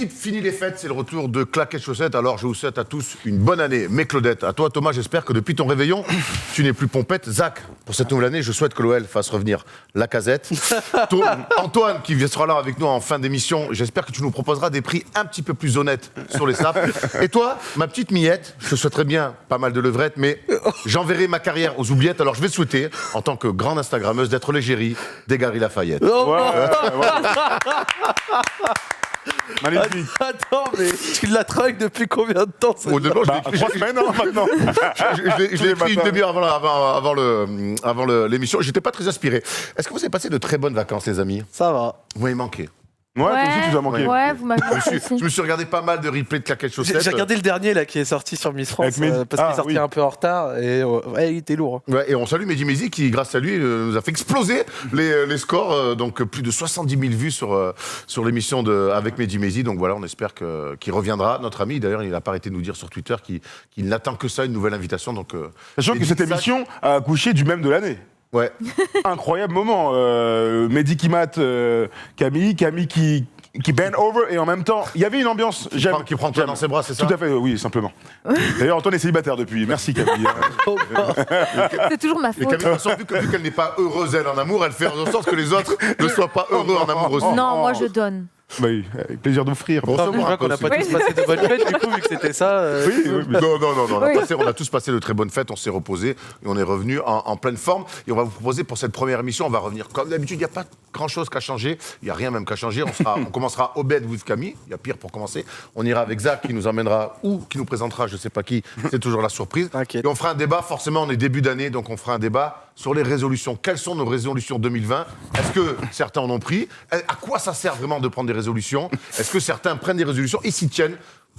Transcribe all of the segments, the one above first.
l'équipe finit les fêtes, c'est le retour de Claquettes Chaussettes. Alors je vous souhaite à tous une bonne année. Mes Claudettes, à toi Thomas, j'espère que depuis ton réveillon, tu n'es plus pompette. Zach, pour cette nouvelle année, je souhaite que l'OL fasse revenir Lacazette. Antoine, qui sera là avec nous en fin d'émission, j'espère que tu nous proposeras des prix un petit peu plus honnêtes sur les sapes. Et toi, ma petite Miette, je te souhaiterais bien pas mal de levrettes, mais j'enverrai ma carrière aux oubliettes. Alors je vais te souhaiter, en tant que grande Instagrammeuse, d'être l'égérie des Gary Lafayette. Magnifique. Attends, mais tu la traques depuis combien de temps ça? 3 semaines maintenant. Je l'ai écrit une demi-heure avant l'émission. J'étais pas très inspiré. Est-ce que vous avez passé de très bonnes vacances, les amis? Ça va. Vous m'avez manqué. Ouais, toi aussi, tu nous as manqué. Ouais, vous m'avez manqué aussi. Je me suis regardé pas mal de replays de Claquettes Chaussettes. J'ai regardé le dernier là qui est sorti sur Miss France parce qu'il est sorti un peu en retard et ouais, il était lourd. Ouais, et on salue Mehdi Maizi qui, grâce à lui, nous a fait exploser les scores. Donc plus de 70 000 vues sur l'émission avec Mehdi Maizi. Donc voilà, on espère qu'il reviendra. Notre ami, d'ailleurs, il n'a pas arrêté de nous dire sur Twitter qu'il n'attend que ça, une nouvelle invitation. Donc, sachant que cette émission a accouché du même de l'année. Ouais. Incroyable moment. Mehdi qui mate Camille qui bend over et en même temps, il y avait une ambiance. Qui prend Antoine dans ses bras, c'est ça? Tout à fait, oui, simplement. D'ailleurs, Antoine est célibataire depuis. Merci Camille. C'est toujours ma faute. Et Camille, de toute façon, vu qu'elle n'est pas heureuse, elle, en amour, elle fait en sorte que les autres ne soient pas heureux en amour aussi. Non, moi je donne. Oui, avec plaisir d'offrir. Je crois qu'on n'a pas tous passé de bonnes fêtes du coup vu que c'était ça. Oui. Non. On a tous passé de très bonnes fêtes, on s'est reposé et on est revenu en pleine forme. Et on va vous proposer pour cette première émission, on va revenir comme d'habitude. Il n'y a pas grand chose qu'à changer. Il n'y a rien même qu'à changer. On commencera au bed with Camille. Il y a pire pour commencer. On ira avec Zach qui nous emmènera ou qui nous présentera, je ne sais pas qui. C'est toujours la surprise. Et on fera un débat. Forcément, on est début d'année, donc on fera un débat sur les résolutions. Quelles sont nos résolutions 2020? Est-ce que certains en ont pris? À quoi ça sert vraiment de prendre des résolutions? Est-ce que certains prennent des résolutions et s'y tiennent?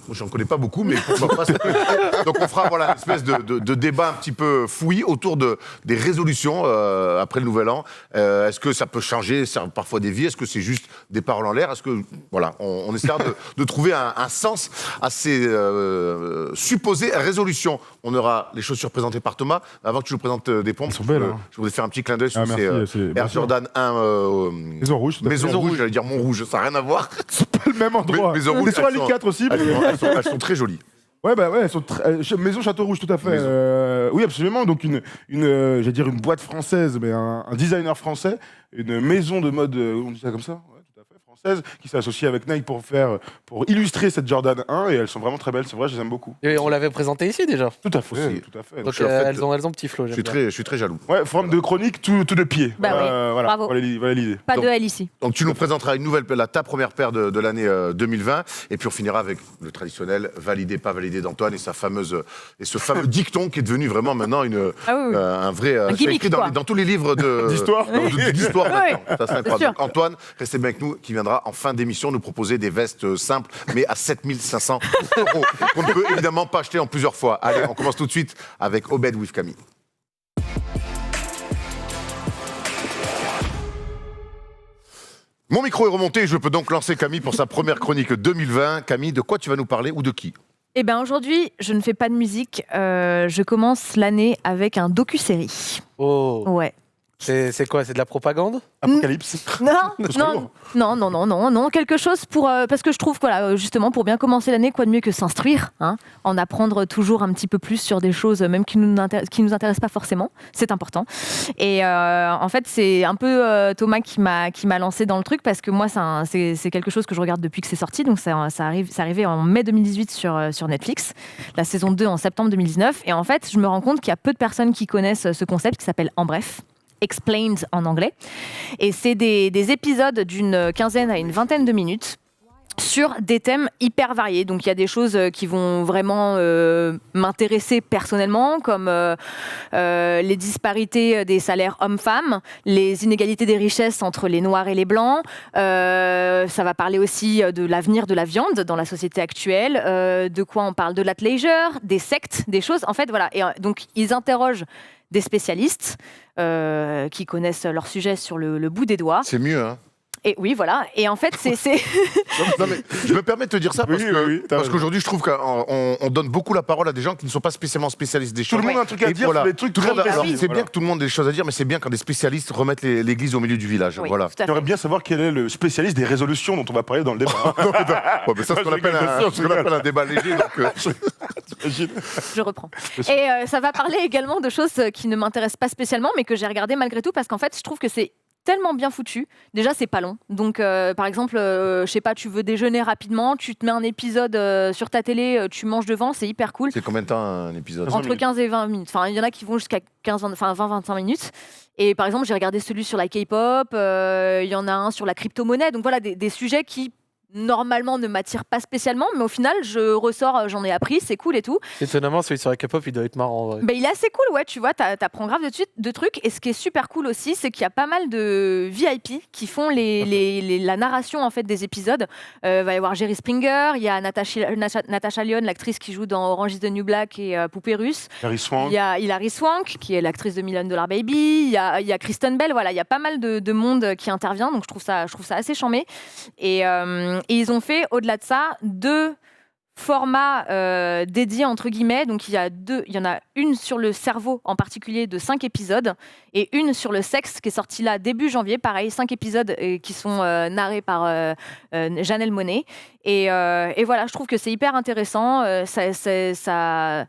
Moi, j'en connais pas beaucoup, mais pourquoi pas. Donc on fera une espèce de débat un petit peu fouillis autour des résolutions après le Nouvel An. Est-ce que ça peut changer parfois des vies? Est-ce que c'est juste des paroles en l'air? Est-ce que on essaiera de trouver un sens à ces supposées résolutions. On aura les chaussures présentées par Thomas. Avant que tu nous présentes des pompes, elles sont belles, je voulais faire un petit clin d'œil sur ces Air Jordan 1 Maison Rouge. Maison Rouge, j'allais dire Montrouge, ça n'a rien à voir. C'est pas le même endroit. Maison Rouge, c'est sur la Ligue 4 aussi. Elles sont très jolies. Ouais, elles sont Maison Château Rouge, tout à fait. Oui, absolument. Donc j'allais dire une boîte française, mais un designer français, une maison de mode, on dit ça comme ça, ouais, tout à fait, française, qui s'est associée avec Nike pour illustrer cette Jordan 1, et elles sont vraiment très belles. C'est vrai, je les aime beaucoup. Et on l'avait présenté ici déjà. Tout à fait, tout à fait. Donc elles ont petit flow. Je suis très jaloux. Ouais, forme de chronique, tout de pied. Bah oui, voilà, bravo. Voilà l'idée. Pas de L ici. Donc tu nous présenteras une nouvelle paire, ta première paire de l'année 2020, et puis on finira avec le traditionnel validé, pas validé d'Antoine et ce fameux dicton qui est devenu vraiment maintenant un vrai gimmick, écrit dans tous les livres d'histoire. d'histoire maintenant. Ça serait incroyable. sûr. Donc, Antoine, restez bien avec nous, qui viendra en fin d'émission nous proposer des vestes simples, mais à 7 500 €, qu'on ne peut évidemment pas acheter en plusieurs fois. Allez, on commence tout de suite avec Au Bed with Camille. Mon micro est remonté et je peux donc lancer Camille pour sa première chronique 2020. Camille, de quoi tu vas nous parler ou de qui? Eh bien aujourd'hui, je ne fais pas de musique. Je commence l'année avec un docu-série. Oh. Ouais. C'est quoi? C'est de la propagande? Apocalypse. Non, quelque chose parce que je trouve que justement pour bien commencer l'année, quoi de mieux que s'instruire, en apprendre toujours un petit peu plus sur des choses même qui nous intéressent pas forcément, c'est important. Et en fait, c'est un peu Thomas qui m'a lancé dans le truc parce que moi c'est quelque chose que je regarde depuis que c'est sorti, donc ça arrivait en mai 2018 sur Netflix, la saison 2 en septembre 2019, et en fait, je me rends compte qu'il y a peu de personnes qui connaissent ce concept qui s'appelle En Bref. Explained en anglais. Et c'est des épisodes d'une quinzaine à une vingtaine de minutes sur des thèmes hyper variés. Donc il y a des choses qui vont vraiment m'intéresser personnellement, comme les disparités des salaires hommes-femmes, les inégalités des richesses entre les noirs et les blancs. Ça va parler aussi de l'avenir de la viande dans la société actuelle. De quoi on parle? De l'athleisure, des sectes, des choses. En fait, voilà. Et donc ils interrogent des spécialistes qui connaissent leur sujet sur le bout des doigts. C'est mieux, hein? Et oui, voilà. Et en fait, c'est... Non, mais je me permets de te dire ça parce parce qu'aujourd'hui, je trouve qu'on donne beaucoup la parole à des gens qui ne sont pas spécialement spécialistes des choses. Tout le monde a un truc à dire sur des trucs très précis. C'est bien que tout le monde ait des choses à dire, mais c'est bien quand des spécialistes remettent l'église au milieu du village. Oui, Voilà. J'aimerais bien savoir quel est le spécialiste des résolutions dont on va parler dans le débat. Ouais, mais ça, c'est ce qu'on appelle un débat léger. Je reprends. Et ça va parler également de choses qui ne m'intéressent pas spécialement, mais que j'ai regardé malgré tout, parce qu'en fait, je trouve que c'est tellement bien foutu. Déjà, c'est pas long. Donc, par exemple, je sais pas, tu veux déjeuner rapidement, tu te mets un épisode sur ta télé, tu manges devant, c'est hyper cool. C'est combien de temps un épisode? Entre 15 et 20 minutes. Enfin, il y en a qui vont jusqu'à 20-25 minutes. Et par exemple, j'ai regardé celui sur la K-pop, il y en a un sur la crypto-monnaie. Donc voilà, des sujets qui normalement ne m'attirent pas spécialement, mais au final je ressors, j'en ai appris, c'est cool et tout. Étonnamment, celui sur la K-pop, il doit être marrant. Ouais. Bah, il est assez cool, ouais, tu vois, t'apprends grave de trucs. Et ce qui est super cool aussi, c'est qu'il y a pas mal de VIP qui font la narration en fait des épisodes. Va y avoir Jerry Springer, il y a Natasha Lyonne, l'actrice qui joue dans Orange is the New Black et Poupée Russe. Il y a Hilary Swank, qui est l'actrice de $1 Million Baby. Il y a Kristen Bell, voilà, il y a pas mal de monde qui intervient, donc je trouve ça assez charmé. Et ils ont fait, au-delà de ça, 2 formats dédiés, entre guillemets. Donc, il y en a une sur le cerveau, en particulier, de 5 épisodes, et une sur le sexe, qui est sortie là début janvier. Pareil, 5 épisodes qui sont narrés par Janelle Monáe. Et voilà, je trouve que c'est hyper intéressant. Ça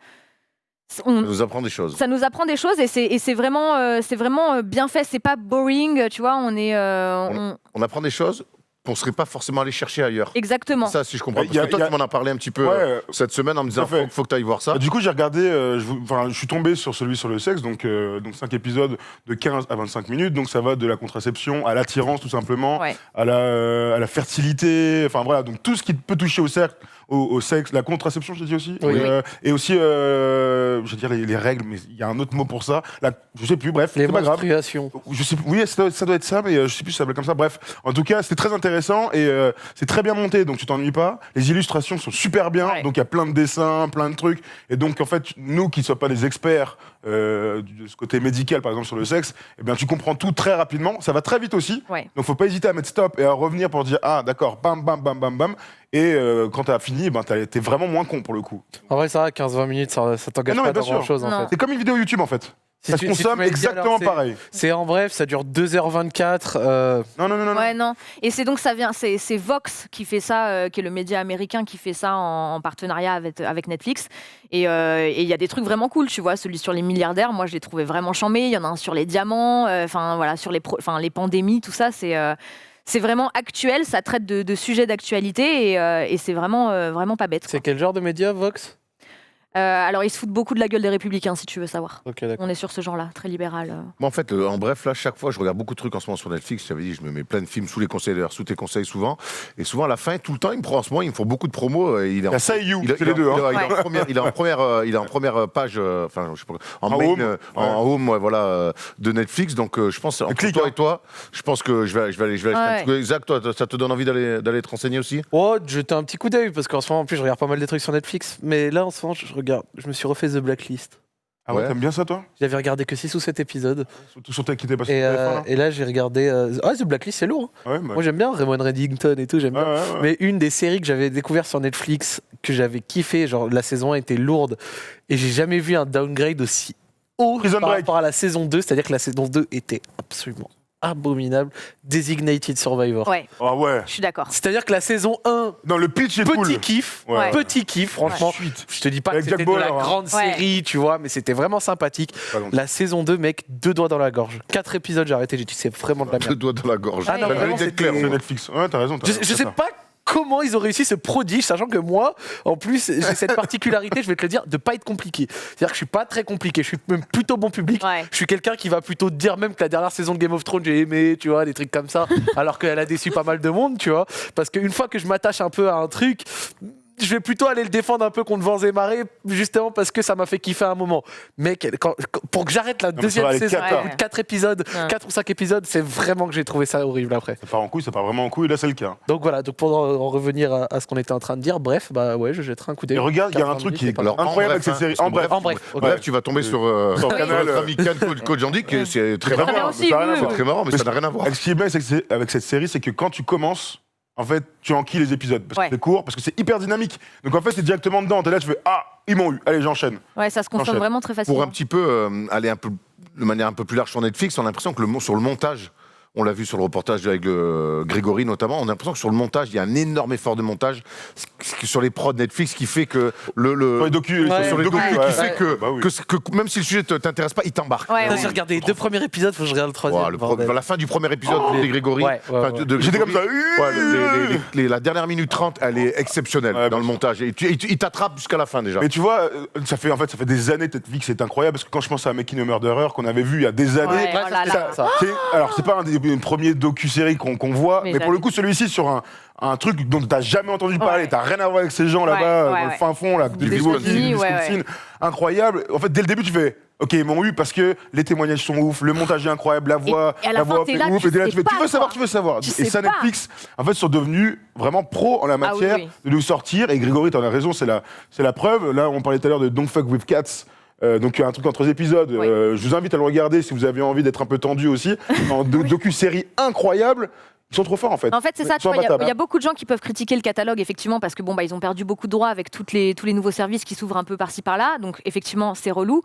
nous apprend des choses. Ça nous apprend des choses, et c'est vraiment bien fait. C'est pas boring, tu vois. On apprend des choses qu'on ne serait pas forcément allé chercher ailleurs. Exactement. Ça, si je comprends. Parce que toi, tu m'en as parlé un petit peu cette semaine en me disant faut que tu ailles voir ça. Du coup, j'ai regardé, je suis tombé sur celui sur le sexe, donc 5 épisodes de 15 à 25 minutes. Donc ça va de la contraception à l'attirance, tout simplement, à la fertilité, enfin voilà, donc tout ce qui peut toucher au sexe, la contraception, j'ai dit aussi. Oui. Et aussi, je veux dire les règles, mais il y a un autre mot pour ça. Je sais plus, bref, c'est pas grave. Je sais, oui, ça doit être ça, mais je sais plus si ça s'appelle comme ça. Bref, en tout cas, c'était très intéressant et c'est très bien monté, donc tu t'ennuies pas. Les illustrations sont super bien, donc il y a plein de dessins, plein de trucs. Et donc, en fait, nous qui ne sommes pas des experts de ce côté médical, par exemple, sur le sexe, eh bien, tu comprends tout très rapidement. Ça va très vite aussi. Ouais. Donc, faut pas hésiter à mettre stop et à revenir pour dire ah, d'accord, bam, bam, bam, bam, bam. Et quand t'as fini, t'es vraiment moins con pour le coup. En vrai, ça va, 15-20 minutes, ça t'engage pas dans grand-chose. En fait. C'est comme une vidéo YouTube en fait. Ça se consomme exactement pareil. C'est en bref, ça dure 2h24. Non. Ouais, non. Et c'est donc c'est Vox qui fait ça, qui est le média américain qui fait ça en partenariat avec Netflix. Et il y a des trucs vraiment cool, tu vois. Celui sur les milliardaires, moi je l'ai trouvé vraiment charmé. Il y en a un sur les diamants, voilà, sur les pandémies, tout ça, c'est vraiment actuel, ça traite de sujets d'actualité et c'est vraiment pas bête. C'est quel genre de média, Vox ? Alors, ils se foutent beaucoup de la gueule des Républicains, si tu veux savoir. Okay, on est sur ce genre-là, très libéral. Moi, en fait, en bref, là, chaque fois, je regarde beaucoup de trucs en ce moment sur Netflix. J'avais dit, je me mets plein de films sous les conseils, d'ailleurs, sous tes conseils souvent. Et souvent, à la fin, tout le temps, il me prend en ce moment, ils me font beaucoup de promos. Il y a ça et You, c'est les deux. Il est en première page, enfin, je sais pas, en home, voilà, de Netflix. Donc, je pense, entre toi et toi, je pense que je vais aller un petit coup. Zach, toi, ça te donne envie d'aller te renseigner aussi? Oh, jeter un petit coup d'œil, parce qu'en ce moment, en plus, je regarde pas mal des trucs sur Netflix. Mais là, en ce moment, je me suis refait The Blacklist. Ah ouais, t'aimes bien ça, toi? J'avais regardé que 6 ou 7 épisodes. Sur ta qui t'es passé et là, j'ai regardé... The Blacklist, c'est lourd. Hein. Moi, j'aime bien Raymond Reddington et tout, j'aime bien. Ouais. Mais une des séries que j'avais découvert sur Netflix, que j'avais kiffé, genre la saison 1 était lourde, et j'ai jamais vu un downgrade aussi haut par rapport à la saison 2, c'est-à-dire que la saison 2 était absolument abominable. Designated Survivor. Ouais. Ah ouais. Je suis d'accord. C'est-à-dire que la saison 1, non, le pitch est cool. Petit kiff, franchement. Je te dis pas que c'était de la grande série, tu vois, mais c'était vraiment sympathique. La saison 2, mec, 2 doigts dans la gorge. 4 épisodes, j'ai arrêté, j'ai dit c'est vraiment de la merde. 2 doigts dans la gorge. Ah non, vraiment, c'est Netflix. Ouais, t'as raison. Je sais pas comment ils ont réussi ce prodige, sachant que moi, en plus, j'ai cette particularité, je vais te le dire, de pas être compliqué. C'est-à-dire que je suis pas très compliqué, je suis même plutôt bon public. Je suis quelqu'un qui va plutôt te dire même que la dernière saison de Game of Thrones, j'ai aimé, tu vois, des trucs comme ça, alors qu'elle a déçu pas mal de monde, tu vois. Parce qu'une fois que je m'attache un peu à un truc, je vais plutôt aller le défendre un peu contre vents et marées, justement parce que ça m'a fait kiffer un moment. Mais pour que j'arrête la deuxième saison, 4 épisodes, 4 ou 5 épisodes, c'est vraiment que j'ai trouvé ça horrible après. Ça part vraiment en couille, et là c'est le cas. Donc voilà, pour en revenir à ce qu'on était en train de dire, bref, je jetterai un coup d'œil. Et regarde, il y a un truc qui est incroyable avec cette série. En bref, tu vas tomber sur canal Code Jandy, c'est très marrant. C'est très marrant, mais ça n'a rien à voir. Ce qui est bien avec cette série, c'est que quand tu commences, en fait, tu enquilles les épisodes parce que c'est court, parce que c'est hyper dynamique. Donc en fait, t'es directement dedans. T'es là, tu fais ils m'ont eu. Allez, j'enchaîne. Ouais, ça se consomme vraiment très facilement. Pour un petit peu aller de manière un peu plus large sur Netflix, on a l'impression que sur le montage, on l'a vu sur le reportage avec Grégory notamment, on a l'impression que sur le montage, il y a un énorme effort de montage sur les prods Netflix qui fait que sur les docus, qui fait que même si le sujet t'intéresse pas, il t'embarque. J'ai regardé les 2 premiers épisodes, faut que je regarde le 3e. À la fin du premier épisode de Grégory, j'étais comme ça. La dernière minute 30, elle est exceptionnelle dans le montage. Et il t'attrape jusqu'à la fin déjà. Mais tu vois, ça fait des années Netflix, c'est incroyable parce que quand je pense à Making a Murderer qu'on avait vu il y a des années, alors c'est pas un premier docu-série qu'on voit, mais pour le coup celui-ci sur un truc dont t'as jamais entendu parler, t'as rien à voir avec ces gens là-bas dans le fin fond là, du Wisconsin, incroyable. En fait dès le début tu fais ok, ils m'ont eu parce que les témoignages sont ouf, le montage est incroyable, la voix est ouf, et t'es là, tu veux savoir. Et ça, Netflix, en fait, sont devenus vraiment pros en la matière de nous sortir. Et Grégory, t'en as raison, c'est la preuve. Là, on parlait tout à l'heure de Don't Fuck With Cats. Donc un truc en 3 épisodes. Je vous invite à le regarder si vous avez envie d'être un peu tendu aussi. En docu-série incroyable. Ils sont trop forts en fait. En fait, c'est ça. Il y a beaucoup de gens qui peuvent critiquer le catalogue, effectivement, parce que ils ont perdu beaucoup de droits avec tous les nouveaux services qui s'ouvrent un peu par-ci par-là. Donc effectivement, c'est relou.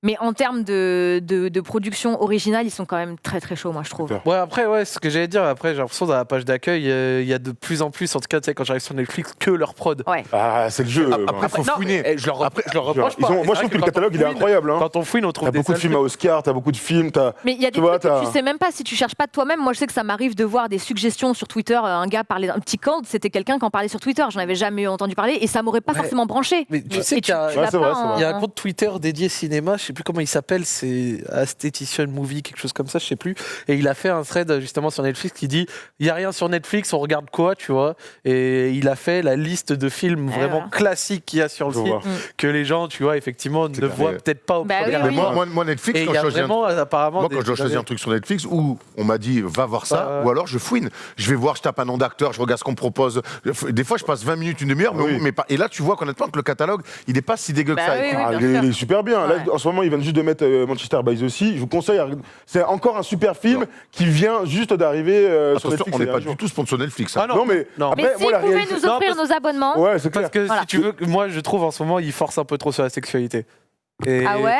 Mais en termes de production originale, ils sont quand même très très chauds, moi je trouve. Ouais, après, ce que j'allais dire, après, j'ai l'impression dans la page d'accueil, il y a de plus en plus, en tout cas, tu sais, quand j'arrive sur Netflix, que leur prod. Ouais. Ah, c'est le jeu. Après, faut fouiner. Je leur reproche pas. Moi, je trouve que le catalogue, il est incroyable. Quand on fouine, on trouve des beaucoup de films à Oscar, t'as beaucoup de films. Mais il y a des trucs que tu sais même pas si tu cherches pas de toi-même. Moi, je sais que ça m'arrive de voir des suggestions sur Twitter. Un gars parlait d'un petit code, c'était quelqu'un qui en parlait sur Twitter. J'en avais jamais entendu parler et ça m'aurait pas forcément branché. Mais tu sais qu'il y a un compte Twitter dédié cinéma, je sais plus comment il s'appelle. C'est Aesthetician Movie, quelque chose comme ça, je sais plus. Et il a fait un thread justement sur Netflix qui dit il y a rien sur Netflix, on regarde quoi, tu vois. Et il a fait la liste de films vraiment classiques qu'il y a sur le site que les gens, tu vois, effectivement, ne voient peut-être pas au premier abord. Moi, Netflix, quand je dois choisir un truc sur Netflix où on m'a dit va voir ça, ou alors je fouine. Je vais voir, je tape un nom d'acteur, je regarde ce qu'on me propose. Des fois, je passe 20 minutes, une demi-heure, et là, tu vois honnêtement que le catalogue, il n'est pas si dégueu que ça. Il est super bien. Là, en ce moment, ils viennent juste de mettre Manchester by the Sea, je vous conseille, c'est encore un super film qui vient juste d'arriver sur Netflix. On n'est pas du tout sponsor Netflix. Non, mais après, si vous pouvez nous offrir nos abonnements. Ouais, c'est clair. Parce que si tu veux, moi je trouve en ce moment, ils forcent un peu trop sur la sexualité. Ah ouais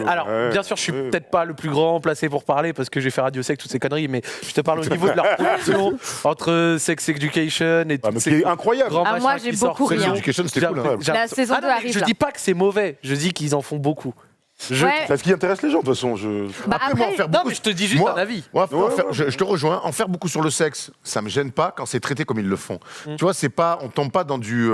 Alors, bien sûr, je suis peut-être pas le plus grand placé pour parler parce que j'ai fait Radio Sex, toutes ces conneries, mais je te parle au niveau de leur production entre Sex Education et tout. C'est incroyable. Moi, j'ai beaucoup ri. Sex Education, c'était cool. La saison 2 arrive. Je dis pas que c'est mauvais, je dis qu'ils en font beaucoup. C'est ce qui intéresse les gens, de toute façon. Je te dis juste un avis. Je te rejoins. En faire beaucoup sur le sexe, ça me gêne pas quand c'est traité comme ils le font. Tu vois, on tombe pas dans du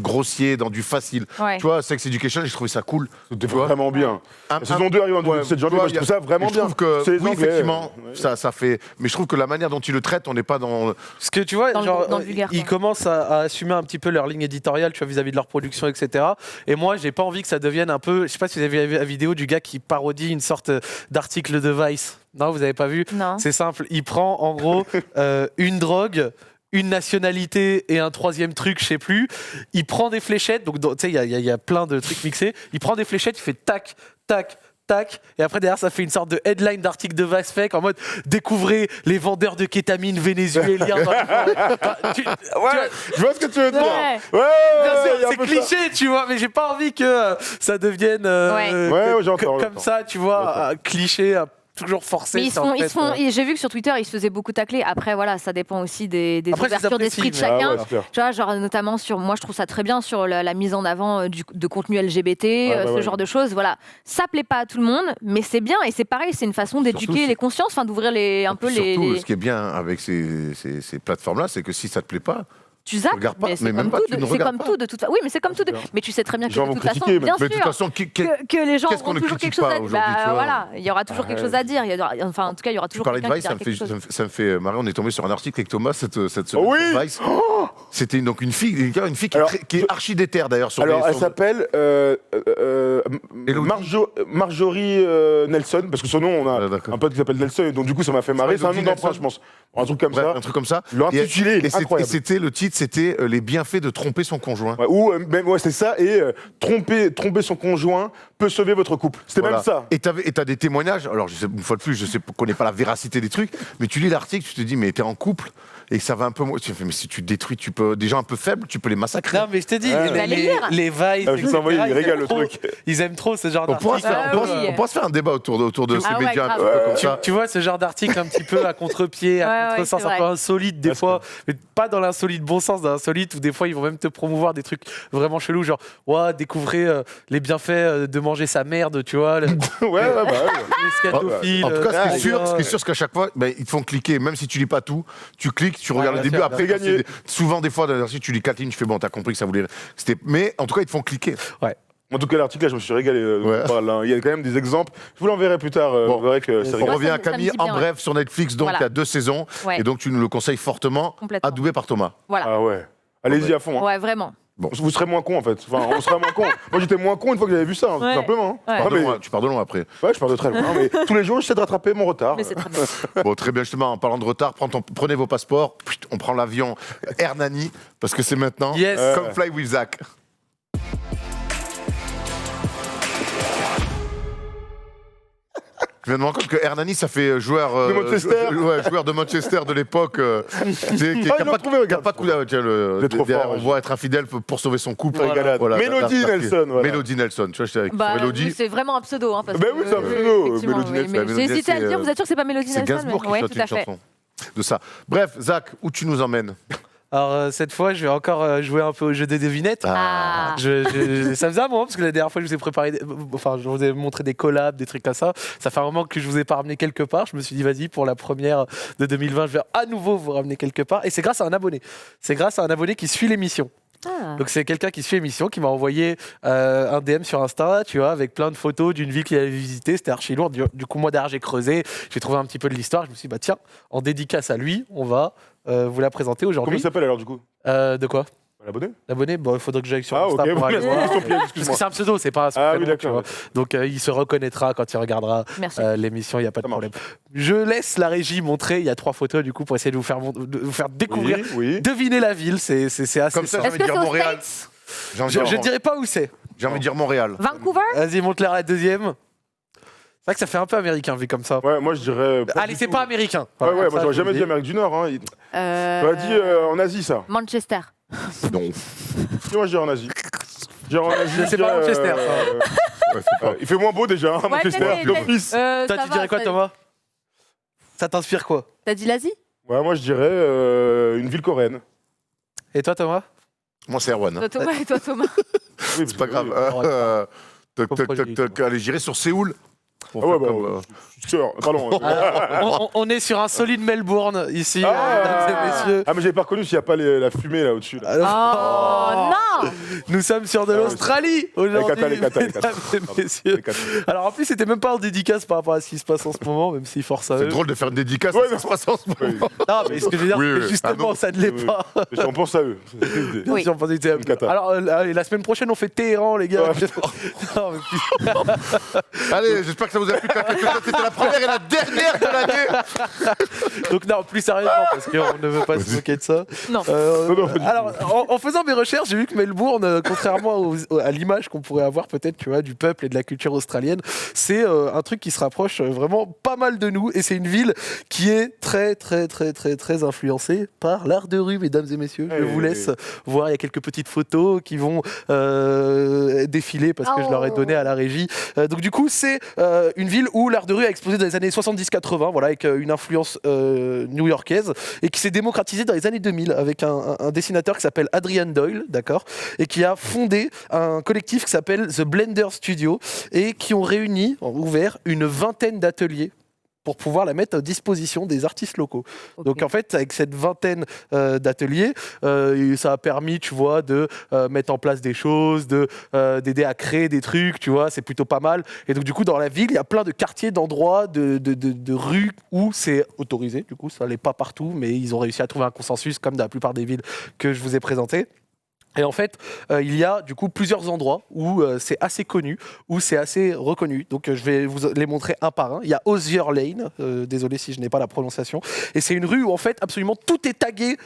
grossier, dans du facile. Tu vois, Sex Education, j'ai trouvé ça cool. C'était vraiment bien. La saison 2 arrive en 7 janvier, je trouve ça vraiment bien. Je trouve que, oui, effectivement, ça fait. Mais je trouve que la manière dont ils le traitent, on n'est pas dans. Parce que tu vois, ils commencent à assumer un petit peu leur ligne éditoriale, tu vois, vis-à-vis de leur production, etc. Et moi, j'ai pas envie que ça devienne un peu. Je sais pas si vous avez vu la vidéo du gars qui parodie une sorte d'article de Vice. Non, vous avez pas vu? Non. C'est simple. Il prend en gros une drogue, une nationalité et un 3e truc, je sais plus. Il prend des fléchettes. Donc, tu sais, il y a plein de trucs mixés. Il prend des fléchettes, il fait tac, tac, tac, et après derrière ça fait une sorte de headline d'article de Vice fake en mode découvrez les vendeurs de kétamine vénézuéliens. Je vois ce que tu veux dire. C'est cliché, tu vois, mais j'ai pas envie que ça devienne comme ça, tu vois, cliché. Toujours forcé. Mais j'ai vu que sur Twitter, ils se faisaient beaucoup tacler. Après, voilà, ça dépend aussi des ouvertures d'esprit de chacun. Tu vois, genre, notamment moi, je trouve ça très bien sur la mise en avant de contenu LGBT, ce genre de choses. Voilà, ça plaît pas à tout le monde, mais c'est bien et c'est pareil, c'est une façon d'éduquer les consciences, d'ouvrir un peu les. Surtout, ce qui est bien avec ces plateformes-là, c'est que si ça te plaît pas, Tu zappes, mais c'est comme tout de toute façon. Oui, mais c'est comme tout. Mais tu sais très bien que de toute façon, bien sûr, que les gens auront toujours quelque chose à dire. Voilà, il y aura toujours quelque chose à dire. Enfin, en tout cas, il y aura toujours quelqu'un qui dira quelque chose. Ça me fait marrer. On est tombé sur un article avec Thomas cette semaine sur Vice. C'était donc une fille qui est archi déterre d'ailleurs. Alors, elle s'appelle Marjorie Nelson, parce que son nom, on a un pote qui s'appelle Nelson, et donc du coup, ça m'a fait marrer. C'est un nom d'emprunt, je pense. Un truc comme ça. Un truc comme ça. L'intitulé est incroyable. Et c'était le titre, c'était les bienfaits de tromper son conjoint. C'est ça. Et tromper son conjoint peut sauver votre couple. C'était même ça. Et t'as des témoignages. Alors, une fois de plus, je connais pas la véracité des trucs, mais tu lis l'article, tu te dis, mais t'es en couple. Et ça va un peu moins. Tu fais, mais si tu détruis, des gens un peu faibles, tu peux les massacrer. Non, mais je t'ai dit, les Vice, ils régalent le truc. Ils aiment trop ce genre On d'article. On pourra se faire un débat autour de ces médias un peu comme ça. Tu vois, ce genre d'article un petit peu à contre-pied, à contre-sens, un peu insolite des fois, mais pas dans l'insolite bon sens, dans l'insolite où des fois ils vont même te promouvoir des trucs vraiment chelous, genre, découvrez les bienfaits de manger sa merde, tu vois. Les scatophiles. En tout cas, ce qui est sûr, c'est qu'à chaque fois, ils te font cliquer, même si tu lis pas tout, tu cliques, tu regardes le début, après gagner. Souvent, des fois, si tu lis 4 lignes, tu fais bon, t'as compris que ça voulait. Mais en tout cas, ils te font cliquer. Ouais. En tout cas, l'article, là, je me suis régalé. Il y a quand même des exemples. Je vous l'enverrai plus tard. Vous verrez que c'est on revient à Camille en bref sur Netflix, donc il y a 2 saisons. Et donc, tu nous le conseilles fortement, adoubé par Thomas. Voilà. Ah ouais. Allez-y à fond. Ouais, vraiment. Bon. Vous serez moins con en fait. Enfin, on sera moins con. Moi j'étais moins con une fois que j'avais vu ça, tout simplement. Tu pars de loin après. Ouais, je pars de très loin. Mais tous les jours, j'essaie de rattraper mon retard. Mais c'est très bien. Bon, très bien, justement, en parlant de retard, prenez vos passeports, on prend l'avion Hernani, parce que c'est maintenant comme Fly with Zach. Je viens de me rendre compte que Hernani, ça fait joueur de Manchester, joueur de Manchester de l'époque, qui n'a pas de coup d'arrêt. On voit être infidèle pour sauver son couple. Voilà. Mélodie Nelson. Mélodie Nelson, tu vois, j'étais avec Mélodie. C'est vraiment un pseudo. Hein, oui, c'est un pseudo. Mélodie Nelson. J'ai hésité à le dire, vous êtes sûr que c'est pas Mélodie Nelson? C'est Gainsbourg qui chante une chanson de ça. Bref, Zach, où tu nous emmènes? Alors cette fois, je vais encore jouer un peu au jeu des devinettes. Ça me faisait un moment parce que la dernière fois, je vous ai préparé, je vous ai montré des collabs, des trucs comme ça. Ça fait un moment que je vous ai pas ramené quelque part. Je me suis dit, vas-y, pour la première de 2020, je vais à nouveau vous ramener quelque part. Et c'est grâce à un abonné. C'est grâce à un abonné qui suit l'émission. Donc c'est quelqu'un qui suit l'émission qui m'a envoyé un DM sur Insta, tu vois, avec plein de photos d'une ville qu'il avait visitée. C'était archi lourd. Du coup, moi derrière, j'ai creusé, j'ai trouvé un petit peu de l'histoire. Je me suis dit, tiens, en dédicace à lui, on va vous la présenter aujourd'hui. Comment il s'appelle alors du coup? De quoi? L'abonné? L'abonné, il faudrait que j'aille sur Insta pour aller voir. Parce que c'est un pseudo, c'est pas un prénom, oui, d'accord. Donc il se reconnaîtra quand il regardera l'émission, il n'y a pas de problème. Je laisse la régie montrer, il y a 3 photos du coup pour essayer de vous faire découvrir, deviner la ville, c'est assez comme ça, simple. j'ai envie de dire Montréal. Je ne dirais pas où c'est. J'ai envie de dire Montréal. Vancouver? Vas-y, monte-la la deuxième. C'est vrai que ça fait un peu américain vu comme ça. Ouais, moi je dirais. Allez, c'est pas américain. Moi j'aurais jamais dit Amérique du Nord. J'aurais dit en Asie ça. Manchester. Non. Moi je dirais en Asie. C'est pas Manchester. Il fait moins beau déjà, Manchester. Toi, tu dirais quoi, Thomas? Ça t'inspire quoi? T'as dit l'Asie? Ouais, moi je dirais une ville coréenne. Et toi, Thomas? Moi, c'est Erwan. Et toi, Thomas? Oui, c'est pas grave. Allez, j'irai sur Séoul. Pardon. On est sur un solide Melbourne ici, mesdames et messieurs. Ah, mais j'avais pas reconnu s'il n'y a pas la fumée là au-dessus. Oh non! Nous sommes sur de l'Australie aujourd'hui, les Qatar. mesdames et messieurs. Alors en plus, c'était même pas en dédicace par rapport à ce qui se passe en ce moment, même s'il force à eux. C'est drôle de faire une dédicace à ce qui se passe en ce moment. Non, mais ce que je veux dire, c'est justement, ça ne l'est pas. On pense à eux. Bien sûr, on pense à Qatar. Alors, la semaine prochaine, on fait Téhéran, les gars. Allez, j'espère que ça vous a plu. C'était la première et la dernière de l'année. Donc non, plus sérieusement, parce qu'on ne veut pas se moquer de ça. Non. Alors, en faisant mes recherches, j'ai vu que Melbourne, contrairement à l'image qu'on pourrait avoir peut-être, tu vois, du peuple et de la culture australienne, c'est un truc qui se rapproche vraiment pas mal de nous. Et c'est une ville qui est très, très, très, très, très influencée par l'art de rue, mesdames et messieurs. Je vous laisse voir, il y a quelques petites photos qui vont défiler parce que je leur ai donné à la régie. Donc du coup, c'est une ville où l'art de rue a explosé dans les années 70-80, voilà, avec une influence new-yorkaise, et qui s'est démocratisée dans les années 2000 avec un dessinateur qui s'appelle Adrian Doyle, d'accord, et qui a fondé un collectif qui s'appelle The Blender Studio, et qui ont ouvert une vingtaine d'ateliers pour pouvoir la mettre à disposition des artistes locaux. Ok. Donc en fait, avec cette vingtaine d'ateliers, ça a permis, tu vois, de mettre en place des choses, d'aider à créer des trucs, tu vois, c'est plutôt pas mal. Et donc du coup, dans la ville, il y a plein de quartiers, d'endroits, de rues où c'est autorisé. Du coup, ça l'est pas partout, mais ils ont réussi à trouver un consensus, comme dans la plupart des villes que je vous ai présentées. Et en fait, il y a du coup plusieurs endroits où c'est assez connu, où c'est assez reconnu. Donc je vais vous les montrer un par un. Il y a Osier Lane, désolé si je n'ai pas la prononciation. Et c'est une rue où en fait absolument tout est tagué.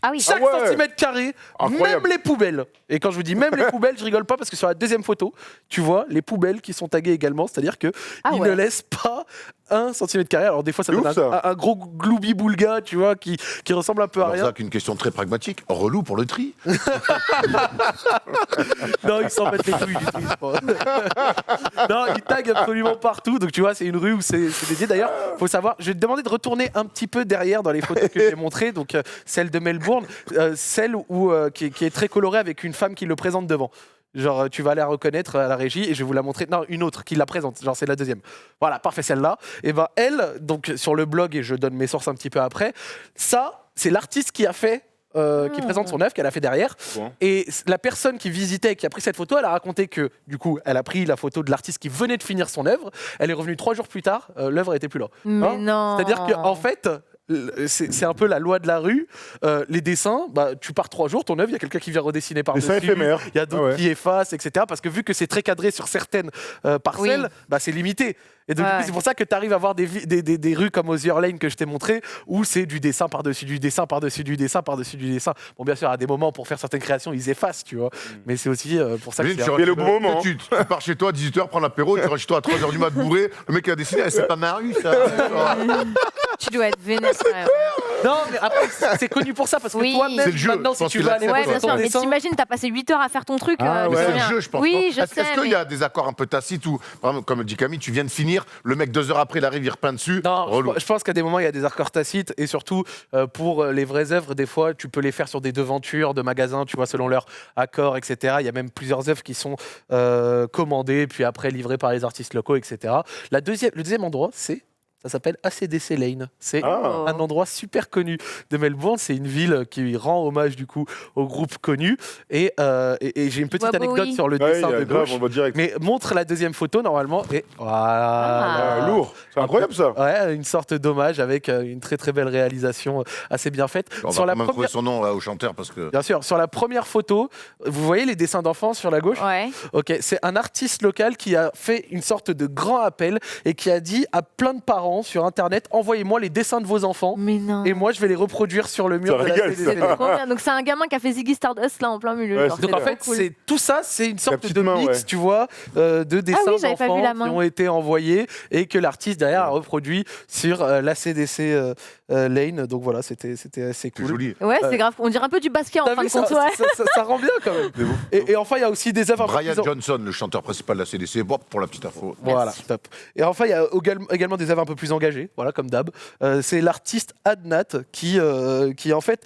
Ah oui. Chaque centimètre carré, Incroyable. même les poubelles. Et quand je vous dis même les poubelles, je rigole pas parce que sur la deuxième photo, tu vois les poubelles qui sont taguées également. C'est-à-dire qu'ils ne laissent pas 1 centimètre carré. Alors des fois, ça donne un gros gloubi-boulga, tu vois, qui ressemble un peu à rien. C'est une question très pragmatique. Relou pour le tri. Non, ils s'en mettent les couilles du tri, je pense. Non, ils taguent absolument partout. Donc tu vois, c'est une rue où c'est dédié. D'ailleurs, faut savoir, je vais te demander de retourner un petit peu derrière dans les photos que j'ai montrées. Donc celle de Melbourne, celle qui est très colorée avec une femme qui le présente devant. Genre, tu vas la reconnaître à la régie et je vais vous la montrer. Non, une autre qui la présente. Genre, c'est la deuxième. Voilà, parfait, celle-là. Et ben, elle, donc sur le blog, et je donne mes sources un petit peu après, ça, c'est l'artiste qui a fait. Qui présente son œuvre qu'elle a fait derrière. Bon. Et la personne qui visitait et qui a pris cette photo, elle a raconté que, du coup, elle a pris la photo de l'artiste qui venait de finir son œuvre. Elle est revenue 3 jours plus tard, l'œuvre n'était plus là. Mais non. C'est-à-dire qu'en fait, c'est un peu la loi de la rue. Les dessins, tu pars 3 jours, ton œuvre, il y a quelqu'un qui vient redessiner par-dessus. Dessins éphémères. Il y a d'autres qui effacent, etc. Parce que vu que c'est très cadré sur certaines parcelles, c'est limité. Et donc, du coup, c'est pour ça que tu arrives à avoir des rues comme Osier Lane que je t'ai montré, où c'est du dessin par-dessus du dessin, par-dessus du dessin, par-dessus du dessin. Bon, bien sûr, à des moments, pour faire certaines créations, ils effacent, tu vois. Mais c'est aussi pour ça que c'est le bon moment. Tu pars chez toi à 18h, prendre l'apéro, tu rentres chez toi à 3h du mat bourré. Le mec qui a dessiné, c'est pas ma rue, ça. Tu dois être vénère. Non, mais après, c'est connu pour ça, parce que toi-même, c'est le jeu. maintenant, si tu vas aller Ouais, bien voir ton sûr, mais dessin... t'imagines, t'as passé 8 heures à faire ton truc. C'est le jeu, je pense. Oui, je sais. Est-ce qu'il y a des accords un peu tacites où, par exemple, comme dit Camille, tu viens de finir, le mec 2 heures après, il arrive, il repeint dessus. Non, je pense qu'à des moments, il y a des accords tacites, et surtout, pour les vraies œuvres, des fois, tu peux les faire sur des devantures de magasins, tu vois, selon leur accord, etc. Il y a même plusieurs œuvres qui sont commandées, puis après livrées par les artistes locaux, etc. Le deuxième endroit, ça s'appelle ACDC Lane. C'est un endroit super connu de Melbourne. C'est une ville qui rend hommage du coup au groupe connu. Et j'ai une petite anecdote sur le dessin de gauche. Mais montre la deuxième photo normalement. Et voilà. Lourd. C'est incroyable ça. Ouais, une sorte d'hommage avec une très très belle réalisation assez bien faite. On va trouver son nom là, au chanteur parce que. Bien sûr. Sur la première photo, vous voyez les dessins d'enfants sur la gauche. Ouais. Ok. C'est un artiste local qui a fait une sorte de grand appel et qui a dit à plein de parents sur internet, envoyez-moi les dessins de vos enfants et moi je vais les reproduire sur le mur de la CDC. Donc c'est un gamin qui a fait Ziggy Stardust là en plein milieu. Ouais, donc en fait c'est tout ça, c'est une sorte de main, mix, tu vois, de dessins d'enfants qui ont été envoyés et que l'artiste derrière a reproduit sur la CDC Lane. Donc voilà, c'était assez cool. Joli. Ouais, c'est grave. On dirait un peu du basket en fin de compte. Ça rend bien quand même. Et enfin il y a aussi des œuvres. Brian Johnson, le chanteur principal de la CDC, pour la petite info. Voilà, top. Et enfin il y a également des œuvres un peu plus engagées. Voilà, comme d'hab. C'est l'artiste Adnat qui en fait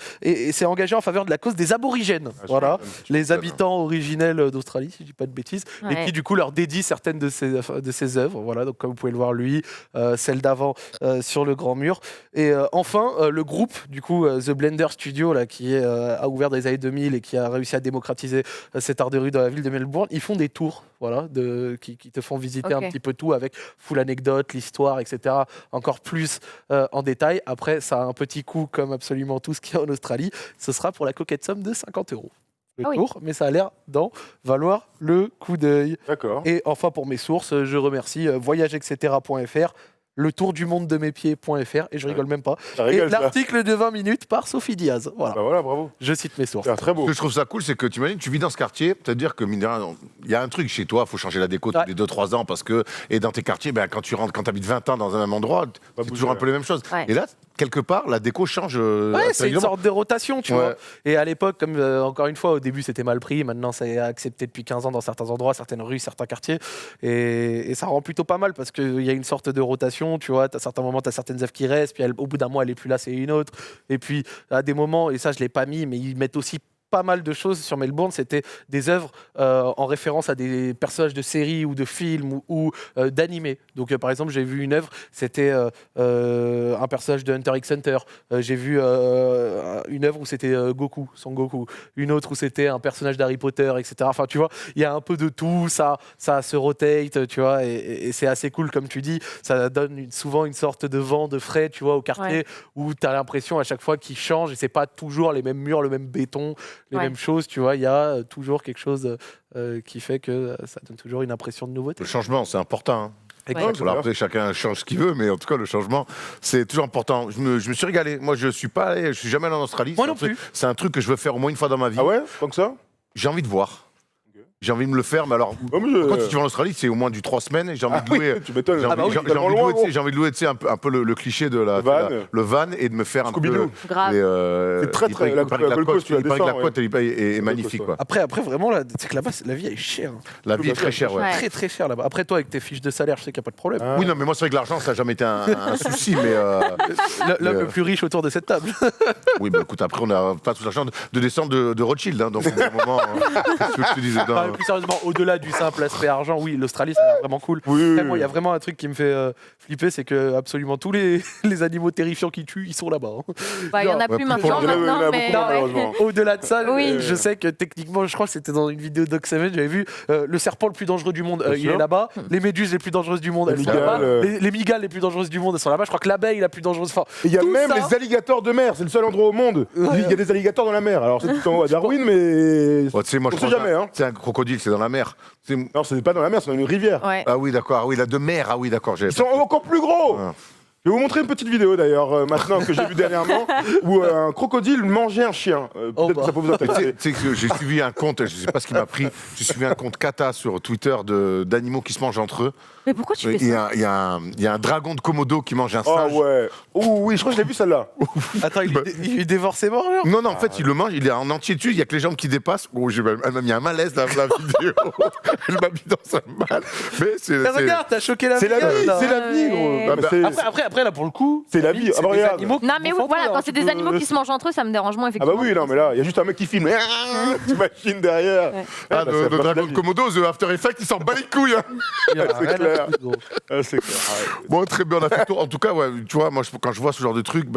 s'est engagé en faveur de la cause des aborigènes. Voilà, les habitants originels d'Australie, si je dis pas de bêtises, et qui du coup leur dédie certaines de ses œuvres. Voilà, donc comme vous pouvez le voir lui, celle d'avant sur le grand mur. Et enfin, le groupe du coup The Blender Studio là qui a ouvert dans les années 2000 et qui a réussi à démocratiser cet art de rue dans la ville de Melbourne. Ils font des tours, voilà, qui te font visiter un petit peu tout avec full anecdote, l'histoire, etc. Encore plus en détail. Après, ça a un petit coût comme absolument tout ce qu'il y a en Australie. Ce sera pour la coquette somme de 50 € le tour, mais ça a l'air d'en valoir le coup d'œil. D'accord. Et enfin, pour mes sources, je remercie voyageetc.fr, le tour du monde de mes pieds.fr, et je rigole même pas. Et l'article de 20 minutes par Sophie Diaz. Voilà. Bah voilà, bravo. Je cite mes sources. C'est très beau. Ce que je trouve ça cool, c'est que tu imagines, tu vis dans ce quartier, c'est-à-dire que mine de rien, il y a un truc chez toi, il faut changer la déco tous les 2-3 ans parce que, et dans tes quartiers, quand tu rentres, quand tu habites 20 ans dans un même endroit, c'est toujours un peu les mêmes choses. Ouais. Et là, quelque part, la déco change. C'est une sorte de rotation, tu vois. Et à l'époque, comme encore une fois, au début c'était mal pris, maintenant c'est accepté depuis 15 ans dans certains endroits, certaines rues, certains quartiers. Et ça rend plutôt pas mal parce qu'il y a une sorte de rotation, tu vois. À certains moments, tu as certaines œuvres qui restent, puis au bout d'un mois, elle est plus là, c'est une autre. Et puis à des moments, et ça je l'ai pas mis, mais ils mettent aussi pas mal de choses sur Melbourne, c'était des œuvres en référence à des personnages de séries ou de films ou d'animés. Donc, par exemple, j'ai vu une œuvre, c'était un personnage de Hunter x Hunter. J'ai vu une œuvre où c'était Goku, Son Goku. Une autre où c'était un personnage d'Harry Potter, etc. Enfin, tu vois, il y a un peu de tout, ça se rotate, tu vois, et c'est assez cool, comme tu dis. Ça donne souvent une sorte de vent de frais, tu vois, au quartier, où tu as l'impression à chaque fois qu'il change et c'est pas toujours les mêmes murs, le même béton, les mêmes choses, tu vois, il y a toujours quelque chose qui fait que ça donne toujours une impression de nouveauté. Le changement, c'est important. Hein. Exactement. Après, chacun change ce qu'il veut, mais en tout cas, le changement, c'est toujours important. Je me suis régalé. Moi, je suis jamais allé en Australie. Moi non plus. C'est un truc que je veux faire au moins une fois dans ma vie. Ah ouais, tant que ça? J'ai envie de voir. J'ai envie de me le faire, mais alors, quand tu vas en Australie, c'est au moins du 3 semaines et j'ai envie de louer. Tu m'étonnes. J'ai envie de louer, un peu le cliché de le van et de me faire un peu. Grave. C'est très la côte est magnifique. Après, vraiment, là, c'est que là-bas, la vie est chère. La vie est très chère, ouais. Très, très chère là-bas. Après, toi, avec tes fiches de salaire, je sais qu'il n'y a pas de problème. Oui, non, mais moi, c'est vrai que l'argent, ça n'a jamais été un souci, mais. L'homme le plus riche autour de cette table. Oui, bah écoute, après, on n'a pas tout l'argent de descendre de Rothschild, donc au bout d'un moment, qu'est-ce que je te disais Plus sérieusement, au-delà du simple aspect argent, oui, l'Australie, ça a l'air vraiment cool. Oui. Moi, il y a vraiment un truc qui me fait flipper, c'est que absolument tous les animaux terrifiants qui tuent, ils sont là-bas. Il y en a plus maintenant, mais... Au-delà de ça, Oui. je sais que techniquement, je crois que c'était dans une vidéo Doc7, j'avais vu le serpent le plus dangereux du monde, il est là-bas. Les méduses les plus dangereuses du monde, elles sont là-bas. Les migales les plus dangereuses du monde, elles sont là-bas. Je crois que l'abeille la plus dangereuse. Il y a même les alligators de mer, c'est le seul endroit au monde. Il y a des alligators dans la mer. Alors c'est tout en haut à Darwin, mais tu sais, moi, on sait jamais. C'est un crocodile, c'est dans la mer. Non, c'est pas dans la mer, c'est dans une rivière. Ouais. Ah oui, d'accord. Ah oui, la de mer. Ah oui, d'accord. Ils sont encore plus gros. Ah. Je vais vous montrer une petite vidéo d'ailleurs maintenant que j'ai vue dernièrement où un crocodile mangeait un chien. Peut-être que ça peut vous intéresser. Tu sais que j'ai suivi un compte, je sais pas ce qui m'a pris, j'ai suivi un compte Kata sur Twitter d'animaux qui se mangent entre eux. Mais pourquoi tu fais ça? Il y a un dragon de Komodo qui mange un Oh singe. ouais. Oh oui, je crois que je l'ai vu celle-là. Attends, il dévore ses morts, genre. Non, en fait, il le mange, il est en entier dessus, il y a que les jambes qui dépassent. Oh, elle m'a mis un malaise dans la vidéo. Elle m'a mis dans un mal. Mais regarde, t'as choqué la vie. C'est la vie, gros. Après, là, pour le coup, c'est la vie. c'est des animaux. Non, mais voilà, quand c'est des animaux qui se mangent entre eux, ça me dérange moins, Ah effectivement. bah oui, non, mais là, il y a juste un mec qui filme. T'imagines derrière. Le dragon de Komodo, The After Effects, il s'en bat les couilles. C'est clair. C'est clair. Bon, très bien, on a fait le tour. En tout cas, ouais, tu vois, moi, quand je vois ce genre de truc,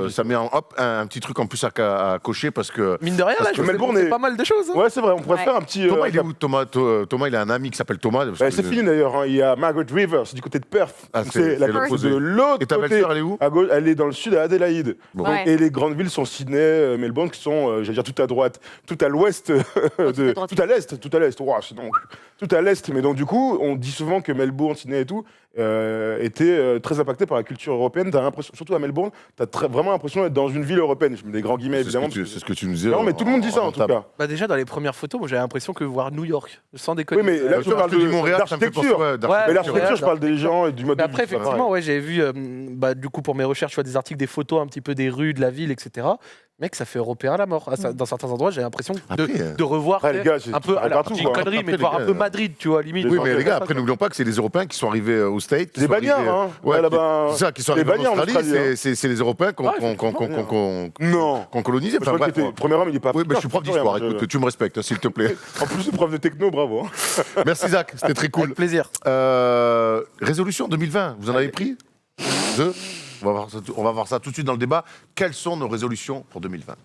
ça met un petit truc en plus à cocher parce que. Mine de rien, là, je Melbourne c'est pas mal de choses. Ouais, c'est vrai, on pourrait faire un petit. Thomas, il est où Thomas, il a un ami qui s'appelle Thomas. C'est fini d'ailleurs, il y a Margaret River, c'est du côté de Perth. C'est la côte de l'autre côté. Et ta belle-sœur, elle est où? À gauche, elle est dans le sud à Adélaïde. Ouais. Et les grandes villes sont Sydney, Melbourne, qui sont, j'allais dire, tout à droite, tout à l'ouest, tout à l'est. Wow, sinon, tout à l'est. Mais donc, du coup, on dit souvent que Melbourne, Sydney et tout étaient très impactés par la culture européenne. T'as l'impression, surtout à Melbourne, t'as vraiment l'impression d'être dans une ville européenne. Je mets des grands guillemets, évidemment. C'est ce que tu nous disais. Non, mais tout le monde dit ça, en tout cas. Bah déjà, dans les premières photos, moi, j'avais l'impression que voir New York, sans déconner. Oui, mais là, je parle du Montréal, d'architecture. Ouais, mais l'architecture, je parle des gens et du mode de vie. Après, effectivement, ouais, j'avais vu, du coup, pour mes recherches, je vois des articles, des photos un petit peu des rues, de la ville, etc. Mec, ça fait européen à la mort. Dans certains endroits, j'ai l'impression de revoir les gars, un peu. C'est une connerie, mais de voir un peu Madrid, tu vois, limite. Oui, mais les gars, après, n'oublions pas que c'est les Européens qui sont arrivés aux States. Les bagnards, hein. Ouais, là-bas. c'est ça, qui sont arrivés en Australie. C'est les Européens qu'on colonisé. Le premier homme, il est pas. Oui, je suis prof d'histoire. Écoute, tu me respectes, s'il te plaît. En plus, prof de techno, bravo. Merci, Zach. C'était très cool. Avec plaisir. Résolution 2020, vous en avez pris 2 ? On va voir ça tout de suite dans le débat. Quelles sont nos résolutions pour 2020 ?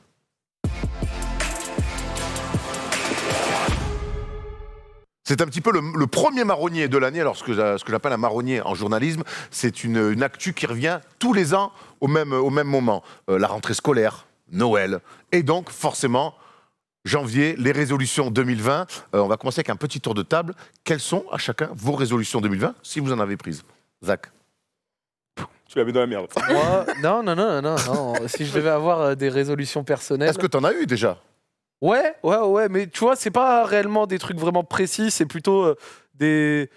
C'est un petit peu le premier marronnier de l'année. Alors, ce que j'appelle un marronnier en journalisme, c'est une actu qui revient tous les ans au même moment. La rentrée scolaire, Noël, et donc, forcément, janvier, les résolutions 2020. On va commencer avec un petit tour de table. Quelles sont, à chacun, vos résolutions 2020, si vous en avez prises ? Zach ? Tu l'avais dans la merde. Moi, non. Si je devais avoir des résolutions personnelles... Est-ce que tu en as eu, déjà ? Ouais, mais tu vois, c'est pas réellement des trucs vraiment précis, c'est plutôt des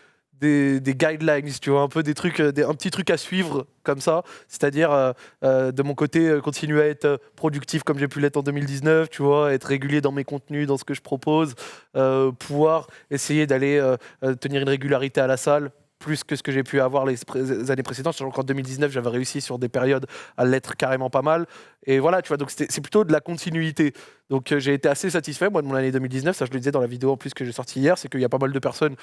guidelines, tu vois, un peu des trucs, un petit truc à suivre comme ça. C'est-à-dire, de mon côté, continuer à être productif comme j'ai pu l'être en 2019, tu vois, être régulier dans mes contenus, dans ce que je propose, pouvoir essayer d'aller tenir une régularité à la salle, plus que ce que j'ai pu avoir les années précédentes. Sachant qu'en 2019, j'avais réussi sur des périodes à l'être carrément pas mal. Et voilà, tu vois, donc c'est plutôt de la continuité. Donc j'ai été assez satisfait, moi, de mon année 2019. Ça, je le disais dans la vidéo en plus que j'ai sortie hier, c'est qu'il y a pas mal de personnes,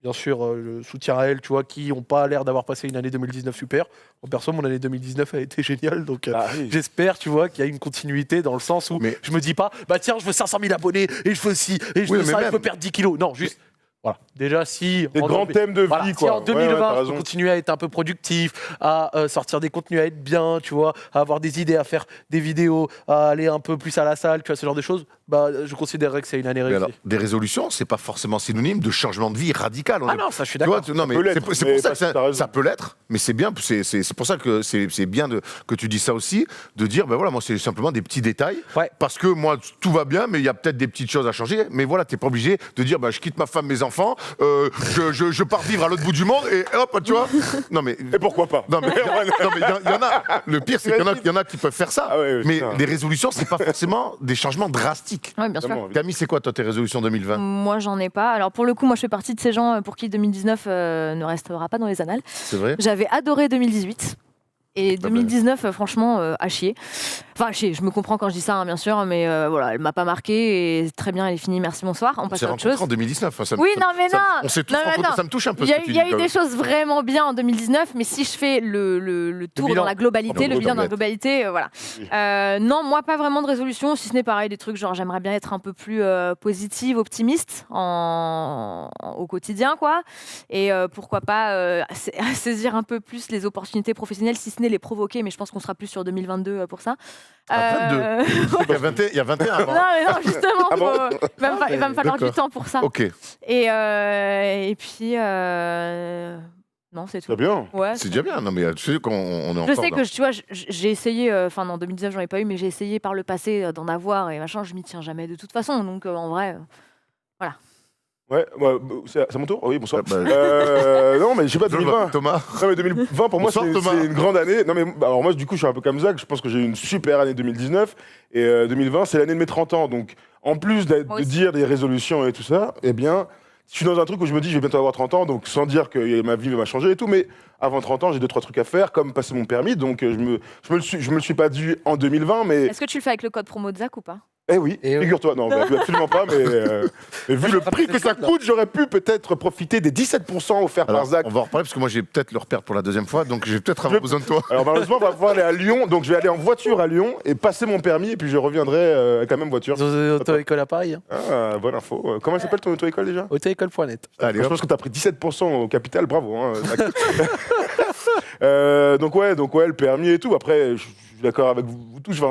bien sûr, le soutien à elle, tu vois, qui n'ont pas l'air d'avoir passé une année 2019 super. En perso, mon année 2019 a été géniale, donc j'espère, tu vois, qu'il y a une continuité dans le sens où je me dis pas, bah tiens, je veux 500 000 abonnés, et je veux ci, et je veux ça, et je veux perdre 10 kilos. Non, juste... Voilà. Déjà, si... Des grands thèmes de vie, quoi. Si en 2020, je continue à être un peu productif, à sortir des contenus, à être bien, tu vois, à avoir des idées, à faire des vidéos, à aller un peu plus à la salle, tu vois, ce genre de choses, bah, je considérerais que c'est une année réussie. Alors, des résolutions, c'est pas forcément synonyme de changement de vie radical. Non, ça, je suis d'accord. Non, mais c'est pour ça que ça peut l'être, mais c'est bien, c'est pour ça que c'est bien que tu dis ça aussi, de dire, ben voilà, moi, c'est simplement des petits détails, parce que moi, tout va bien, mais il y a peut-être des petites choses à changer, mais voilà, t'es pas obligé de dire, bah, je quitte ma femme, mes enfants, je pars vivre à l'autre bout du monde et hop, tu vois. Non mais et pourquoi pas. Non mais il y en a. Le pire c'est qu'il y en a qui peuvent faire ça. Mais les résolutions c'est pas forcément des changements drastiques. Oui, bien sûr. Camille, c'est quoi toi tes résolutions 2020 ? Moi j'en ai pas. Alors pour le coup, moi je fais partie de ces gens pour qui 2019 ne restera pas dans les annales. C'est vrai. J'avais adoré 2018. Et 2019, franchement, à chier. Enfin, à chier, je me comprends quand je dis ça, hein, bien sûr, mais voilà, elle m'a pas marqué et très bien, elle est finie, merci, bonsoir. On passe à autre chose. En 2019, hein, non. On s'est tous rencontrés, ça me touche un peu. Il y a eu des choses vraiment bien en 2019, mais si je fais le tour dans la globalité, le bilan dans la globalité, voilà. Non, moi, pas vraiment de résolution, si ce n'est pareil, des trucs genre j'aimerais bien être un peu plus positive, optimiste au quotidien, quoi. Et pourquoi pas saisir un peu plus les opportunités professionnelles, si ce n'est les provoquer, mais je pense qu'on sera plus sur 2022 pour ça. 22. Il y a 21 avant. Non, mais non, justement, il va me falloir du temps pour ça. Ok. Et puis, non, c'est tout. C'est bien. Ouais, c'est déjà bien. Non, mais tu sais qu'on est encore. Je sais que tu vois, j'ai essayé. Enfin, non, en 2019, j'en ai pas eu, mais j'ai essayé par le passé d'en avoir et machin. Je m'y tiens jamais de toute façon. Donc, en vrai, voilà. Ouais, c'est mon tour. Oui, bonsoir. Non, mais je sais pas, 2020. Thomas. Non, mais 2020, pour moi, c'est une grande année. Non, mais alors moi, du coup, je suis un peu comme Zach. Je pense que j'ai eu une super année 2019. Et 2020, c'est l'année de mes 30 ans. Donc, en plus de dire des résolutions et tout ça, eh bien, je suis dans un truc où je me dis, je vais bientôt avoir 30 ans. Donc, sans dire que ma vie va changer et tout. Mais avant 30 ans, j'ai 2-3 trucs à faire, comme passer mon permis. Donc, je me le suis pas dû en 2020. Mais... Est-ce que tu le fais avec le code promo de Zach ou pas ? Eh oui, figure-toi, non, absolument pas, mais vu le prix que ça coûte, j'aurais pu peut-être profiter des 17% offerts par Zach. On va en reparler parce que moi j'ai peut-être le repère pour la deuxième fois, donc je vais peut-être avoir besoin de toi. Alors malheureusement, on va pouvoir aller à Lyon, donc je vais aller en voiture à Lyon et passer mon permis, et puis je reviendrai avec la même voiture. Auto-école à Paris. Hein. Ah, bonne info. Comment elle s'appelle ton auto-école déjà ? Autoécole.net. Allez, je pense que tu as pris 17% au capital, bravo. Hein, donc ouais, le permis et tout. Après, je suis d'accord avec vous tous.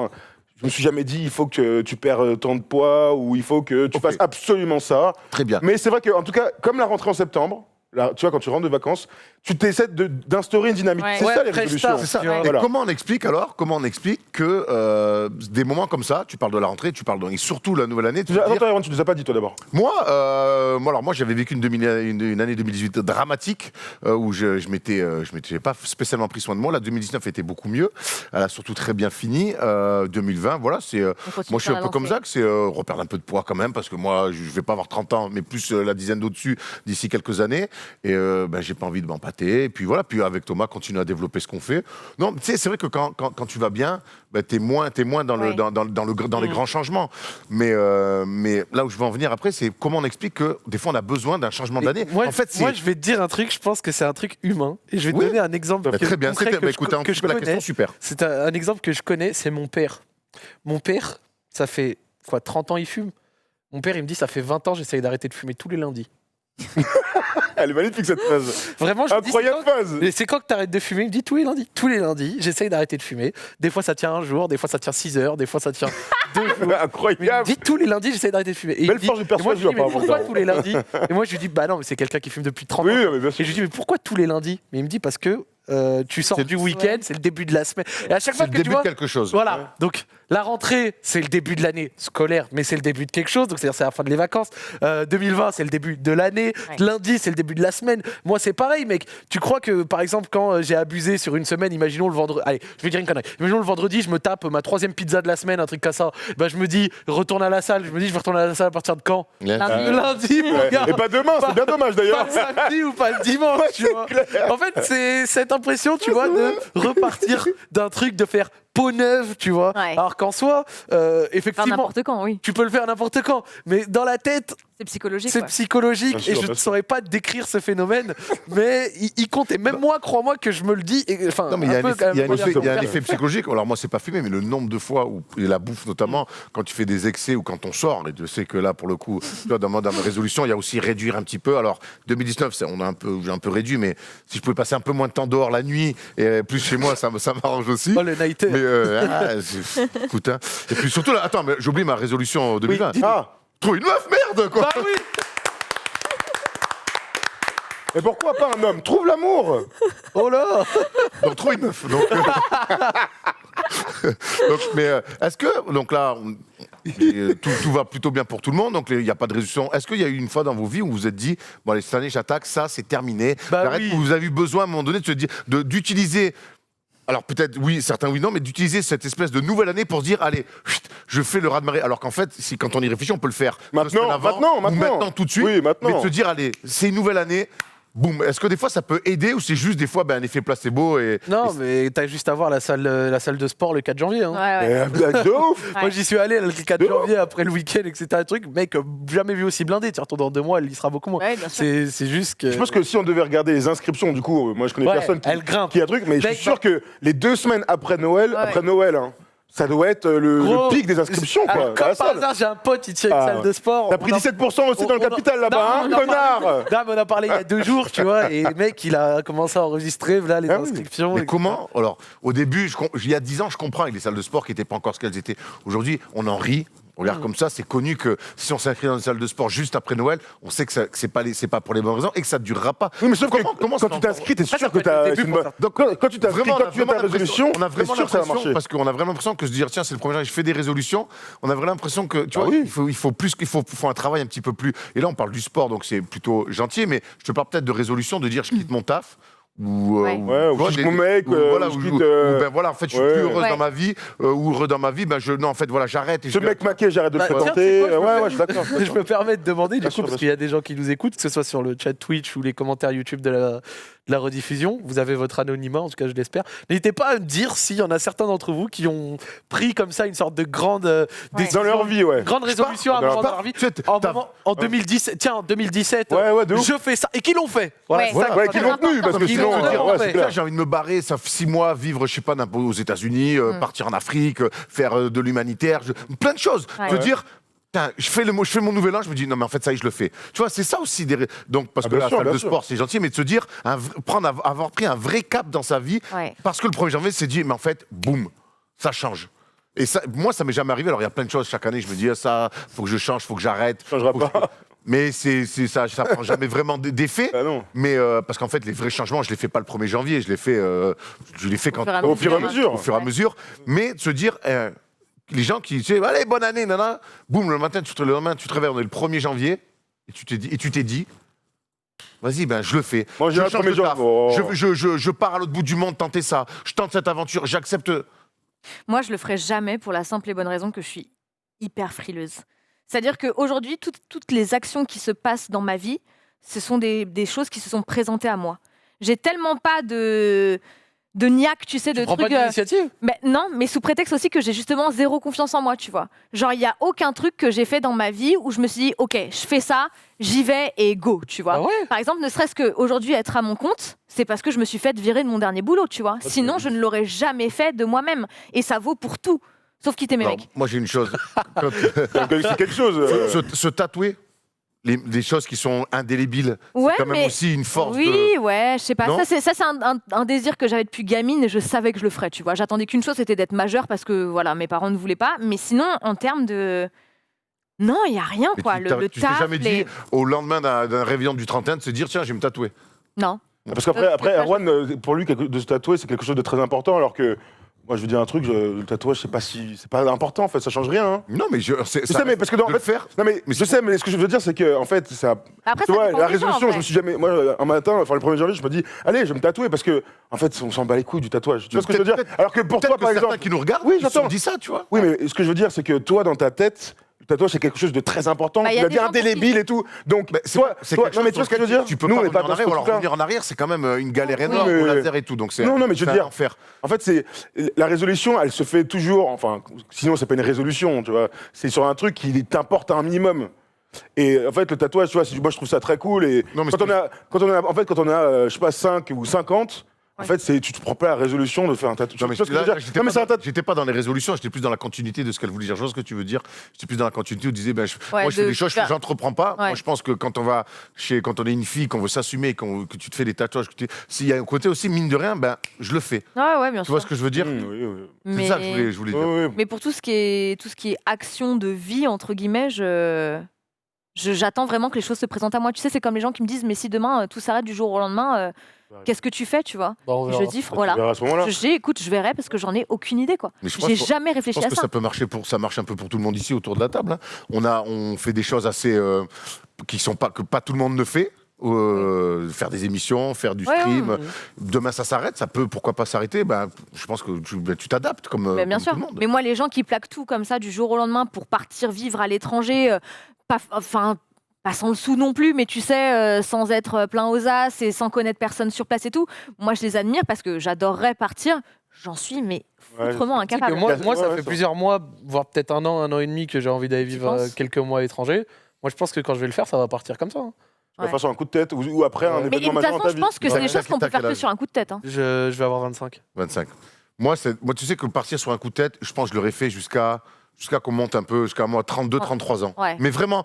Je me suis jamais dit il faut que tu perds tant de poids ou il faut que tu fasses absolument ça. Très bien. Mais c'est vrai que en tout cas, comme la rentrée en septembre, là, tu vois, quand tu rentres de vacances, tu t'essaies d'instaurer une dynamique. Ouais. C'est ça les résolutions. C'est ça. Ouais. Et comment on explique que des moments comme ça, tu parles de la rentrée, et surtout la nouvelle année. Tu nous as pas dit toi d'abord. Moi j'avais vécu une année 2018 dramatique où je m'étais pas spécialement pris soin de moi. La 2019 était beaucoup mieux. Elle a surtout très bien fini. 2020, voilà, c'est moi je suis un peu comme Zach, c'est reperdre un peu de poids quand même parce que moi je vais pas avoir 30 ans, mais plus la dizaine d'au-dessus d'ici quelques années. Et j'ai pas envie de m'empâter. Et puis voilà, puis avec Thomas, continuer à développer ce qu'on fait. Non, tu sais, c'est vrai que quand tu vas bien, t'es moins dans les grands changements. Mais là où je veux en venir après, c'est comment on explique que des fois on a besoin d'un changement d'année. Moi, je vais te dire un truc, je pense que c'est un truc humain. Et je vais te donner un exemple. Très bien, écoutez, la question, super. C'est un exemple que je connais, c'est mon père. Mon père, ça fait 30 ans il fume. Mon père, il me dit, ça fait 20 ans, j'essaye d'arrêter de fumer tous les lundis. Elle est magnifique cette phrase. Vraiment, je incroyable phrase. C'est quand que t'arrêtes de fumer ? Il me dit tous les lundis. Tous les lundis, j'essaye d'arrêter de fumer. Des fois ça tient un jour, des fois ça tient 6 heures, des fois ça tient 2 jours. Incroyable. Il me dit tous les lundis, j'essaye d'arrêter de fumer. Et belle force de persuasion. Mais pourquoi tous les lundis ? Et moi je lui dis bah non, mais c'est quelqu'un qui fume depuis 30 ans. Oui, mais bien sûr. Et je lui dis mais pourquoi tous les lundis ? Mais il me dit parce que tu sors du week-end, c'est le début de la semaine. Et à chaque fois que tu vois, quelque chose. Voilà. Donc La rentrée, c'est le début de l'année scolaire, mais c'est le début de quelque chose, donc c'est-à-dire c'est la fin de les vacances. 2020, c'est le début de l'année. Lundi, c'est le début de la semaine. Moi, c'est pareil, mec. Tu crois que, par exemple, quand j'ai abusé sur une semaine, imaginons le vendredi... Allez, je vais dire une connerie. Imaginons le vendredi, je me tape ma 3e pizza de la semaine, un truc comme ça. Ben, je me dis, retourne à la salle. Je me dis, je vais retourner à la salle à partir de quand ? Lundi, mon gars. Et pas demain, c'est bien dommage d'ailleurs. Pas le samedi ou pas le dimanche, tu vois. En fait, c'est cette impression, tu vois, de repartir d'un truc, de faire peau neuve, tu vois. Alors qu'en soi, effectivement, n'importe quand, oui. tu peux le faire n'importe quand. Mais dans la tête, c'est psychologique. C'est psychologique et je ne saurais pas décrire ce phénomène, mais il compte. Et même moi, crois-moi que je me le dis. Non, mais il y a un effet psychologique. Alors moi, c'est pas fumé, mais le nombre de fois où et la bouffe notamment, quand tu fais des excès ou quand on sort. Et je sais que là, pour le coup, dans ma résolution, il y a aussi réduire un petit peu. Alors 2019, j'ai un peu réduit, mais si je pouvais passer un peu moins de temps dehors la nuit et plus chez moi, ça m'arrange aussi. Oh, les nightés. Mais écoute, hein. Et puis surtout là, attends, mais j'oublie ma résolution 2020. Oui, trouve une meuf, merde, quoi. Bah oui. Et pourquoi pas un homme ? Trouve l'amour. Oh là. Donc trouve une meuf. Mais est-ce que donc là tout va plutôt bien pour tout le monde, donc il n'y a pas de résolution. Est-ce qu'il y a eu une fois dans vos vies où vous vous êtes dit bon allez, cette année j'attaque, ça c'est terminé. Oui. Vous avez eu besoin à un moment donné de se dire d'utiliser. Alors peut-être oui, certains oui, non, mais d'utiliser cette espèce de nouvelle année pour se dire, allez, je fais le raz-de-marée. Alors qu'en fait, quand on y réfléchit, on peut le faire maintenant, tout de suite. Oui, maintenant. Mais de se dire, allez, c'est une nouvelle année. Boum. Est-ce que des fois ça peut aider ou c'est juste des fois un effet placebo Non, mais t'as juste à voir la salle de sport le 4 janvier. Hein. De ouf. Moi j'y suis allé le 4 janvier après le week-end, etc. Truc, mec, jamais vu aussi blindé. Tu retournes dans 2 mois, elle y sera beaucoup moins. C'est juste que. Je pense que si on devait regarder les inscriptions, du coup, moi je connais personne qui a truc, mais je suis sûr que les 2 semaines après Noël, hein, ça doit être le pic des inscriptions, quoi. Comme par hasard, j'ai un pote, il tient une salle de sport. T'as pris 17% aussi dans le capital là-bas, hein, connard. Non, mais on a parlé il y a 2 jours, tu vois, et mec, il a commencé à enregistrer là, les inscriptions. Mais comment ? Alors, au début, il y a 10 ans, je comprends, avec les salles de sport qui n'étaient pas encore ce qu'elles étaient. Aujourd'hui, on en rit. On regarde comme ça, c'est connu que si on s'inscrit dans une salle de sport juste après Noël, on sait que c'est pas pour les bonnes raisons et que ça ne durera pas. Oui, mais sauf quand tu t'inscris, t'es sûr que t'as. Donc quand tu t'inscris, quand tu fais ta résolution, on a vraiment l'impression, parce qu'on a vraiment l'impression que se dire tiens c'est le premier jour, je fais des résolutions, on a vraiment l'impression que tu vois, il faut un travail un petit peu plus. Et là on parle du sport, donc c'est plutôt gentil, mais je te parle peut-être de résolution, de dire je quitte mon taf. Ou je quitte mon mec, en fait je suis plus heureuse dans ma vie ou heureux dans ma vie, non en fait voilà j'arrête et ce mec maqué j'arrête de le fréquenter. Je suis d'accord. Je me permets de demander du coup parce qu'il y a des gens qui nous écoutent, que ce soit sur le chat Twitch ou les commentaires YouTube de la rediffusion, vous avez votre anonymat, en tout cas je l'espère. N'hésitez pas à me dire s'il y en a certains d'entre vous qui ont pris comme ça une sorte de grande dans leur vie, grande résolution à un moment dans leur vie. En 2017, je fais ça et qui l'ont fait. Qui l'ont tenu parce que sinon j'ai envie de me barrer, ça fait 6 mois, vivre, je sais pas, aux États-Unis, partir en Afrique, faire de l'humanitaire, plein de choses. Je veux dire, je fais mon nouvel an, je me dis non mais en fait ça y est, je le fais. Tu vois, c'est ça aussi donc parce que la salle de sport c'est gentil, mais de se dire avoir pris un vrai cap dans sa vie, parce que le 1er janvier s'est dit mais en fait boum, ça change. Et ça, moi ça m'est jamais arrivé. Alors il y a plein de choses chaque année, je me dis ça, faut que je change, faut que j'arrête. Ça changera pas. Mais ça prend jamais vraiment d'effet. Mais parce qu'en fait, les vrais changements, je les fais pas le 1er janvier, je les fais au fur et à mesure. Mais de se dire, les gens qui disent, allez, bonne année, nana, boum, le matin, tu te réveilles, on est le 1er janvier, et tu t'es dit, vas-y, je le fais. Moi, je change je pars à l'autre bout du monde tenter ça. Je tente cette aventure, j'accepte. Moi, je le ferai jamais pour la simple et bonne raison que je suis hyper frileuse. C'est-à-dire qu'aujourd'hui, toutes les actions qui se passent dans ma vie, ce sont des choses qui se sont présentées à moi. J'ai tellement pas de niaque, tu sais, de trucs... Tu prends pas d'initiative ? Non, mais sous prétexte aussi que j'ai justement 0 confiance en moi, tu vois. Genre, il n'y a aucun truc que j'ai fait dans ma vie où je me suis dit, OK, je fais ça, j'y vais et go, tu vois. Par exemple, ne serait-ce qu'aujourd'hui, être à mon compte, c'est parce que je me suis fait virer de mon dernier boulot, tu vois. Sinon, je ne l'aurais jamais fait de moi-même. Et ça vaut pour tout. Sauf quitter mes mecs. Moi, j'ai une chose. C'est quelque chose. Se tatouer des choses qui sont indélébiles, c'est quand même aussi une force. Oui, je sais pas. Ça, c'est un désir que j'avais depuis gamine et je savais que je le ferais, tu vois. J'attendais qu'une chose, c'était d'être majeure parce que voilà, mes parents ne voulaient pas. Mais sinon, en termes de... Non, il n'y a rien, quoi. Tu t'es jamais dit, au lendemain d'un réveillon du 31, de se dire, tiens, je vais me tatouer? Non. Parce qu'après, Erwan, pour lui, de se tatouer, c'est quelque chose de très important, alors que... Moi, je veux dire un truc, le tatouage, c'est pas important, en fait, ça change rien. Hein. Non, mais je sais, mais parce que en fait, faire. Non, mais je sais, mais ce que je veux dire, c'est que, en fait, ça. Après, tu ça vois, dépend la des gens, résolution, en je me suis jamais. Moi, un matin, enfin, le 1er janvier, je me dis, allez, je vais me tatouer parce que, en fait, on s'en bat les couilles du tatouage. Tu vois ce que je veux dire? Alors que pour toi, par exemple. Certains qui nous regardent, oui, ils se j'entends. disent ça, tu vois. Oui, mais ce que je veux dire, c'est que toi, dans ta tête. Le tatouage, c'est quelque chose de très important, Bah, tu l'as dit, indélébile et tout. Donc, non, mais tu vois ce que je veux dire? Tu peux pas revenir en arrière, ou alors revenir en arrière, c'est quand même une galère énorme au laser et tout. Donc c'est non, mais je veux dire, faire. En fait, c'est la résolution, elle se fait toujours. Enfin, sinon, c'est pas une résolution, tu vois. C'est sur un truc qui t'importe un minimum. Et en fait, le tatouage, tu vois, moi, je trouve ça très cool. Et non, mais quand on a, je sais pas, 5 ou 50. En fait, tu te prends pas la résolution de faire un tatouage. J'étais pas dans les résolutions, j'étais plus dans la continuité de ce qu'elle voulait dire. Je vois ce que tu veux dire. J'étais plus dans la continuité où tu disais, moi je fais des choses, j'entreprends pas. Moi je pense que quand on est une fille, qu'on veut s'assumer, que tu te fais des tatouages, s'il y a un côté aussi mine de rien, je le fais. Ouais, bien sûr. Tu vois ce que je veux dire? C'est ça que je voulais dire. Mais pour tout ce qui est action de vie entre guillemets, j'attends vraiment que les choses se présentent à moi. Tu sais, c'est comme les gens qui me disent, mais si demain tout s'arrête du jour au lendemain. Qu'est-ce que tu fais, tu vois? Je dis, voilà. Je dis, écoute, je verrai parce que j'en ai aucune idée, quoi. J'ai jamais réfléchi à ça. Je pense que ça peut marcher ça marche un peu pour tout le monde ici autour de la table. Hein. On fait des choses assez que pas tout le monde ne fait. Faire des émissions, faire du stream. Demain, ça s'arrête, ça peut, pourquoi pas s'arrêter? Je pense que tu t'adaptes comme bien sûr. Tout le monde. Mais moi, les gens qui plaquent tout comme ça du jour au lendemain pour partir vivre à l'étranger, pas sans le sou non plus, mais tu sais, sans être plein aux as et sans connaître personne sur place et tout. Moi, je les admire parce que j'adorerais partir. J'en suis, mais foutrement incapable. Moi, ça fait plusieurs mois, voire peut-être un an et demi que j'ai envie d'aller vivre quelques mois à l'étranger. Moi, je pense que quand je vais le faire, ça va partir comme ça. Hein. De toute façon, un coup de tête ou après un événement majeur dans ta vie. Je pense que c'est des choses qu'on peut faire que sur un coup de tête. Hein. Je vais avoir 25. 25. Moi, tu sais que partir sur un coup de tête, je pense que je l'aurais fait jusqu'à qu'on monte un peu, jusqu'à moi 32, 33 ans. Ouais. Mais vraiment,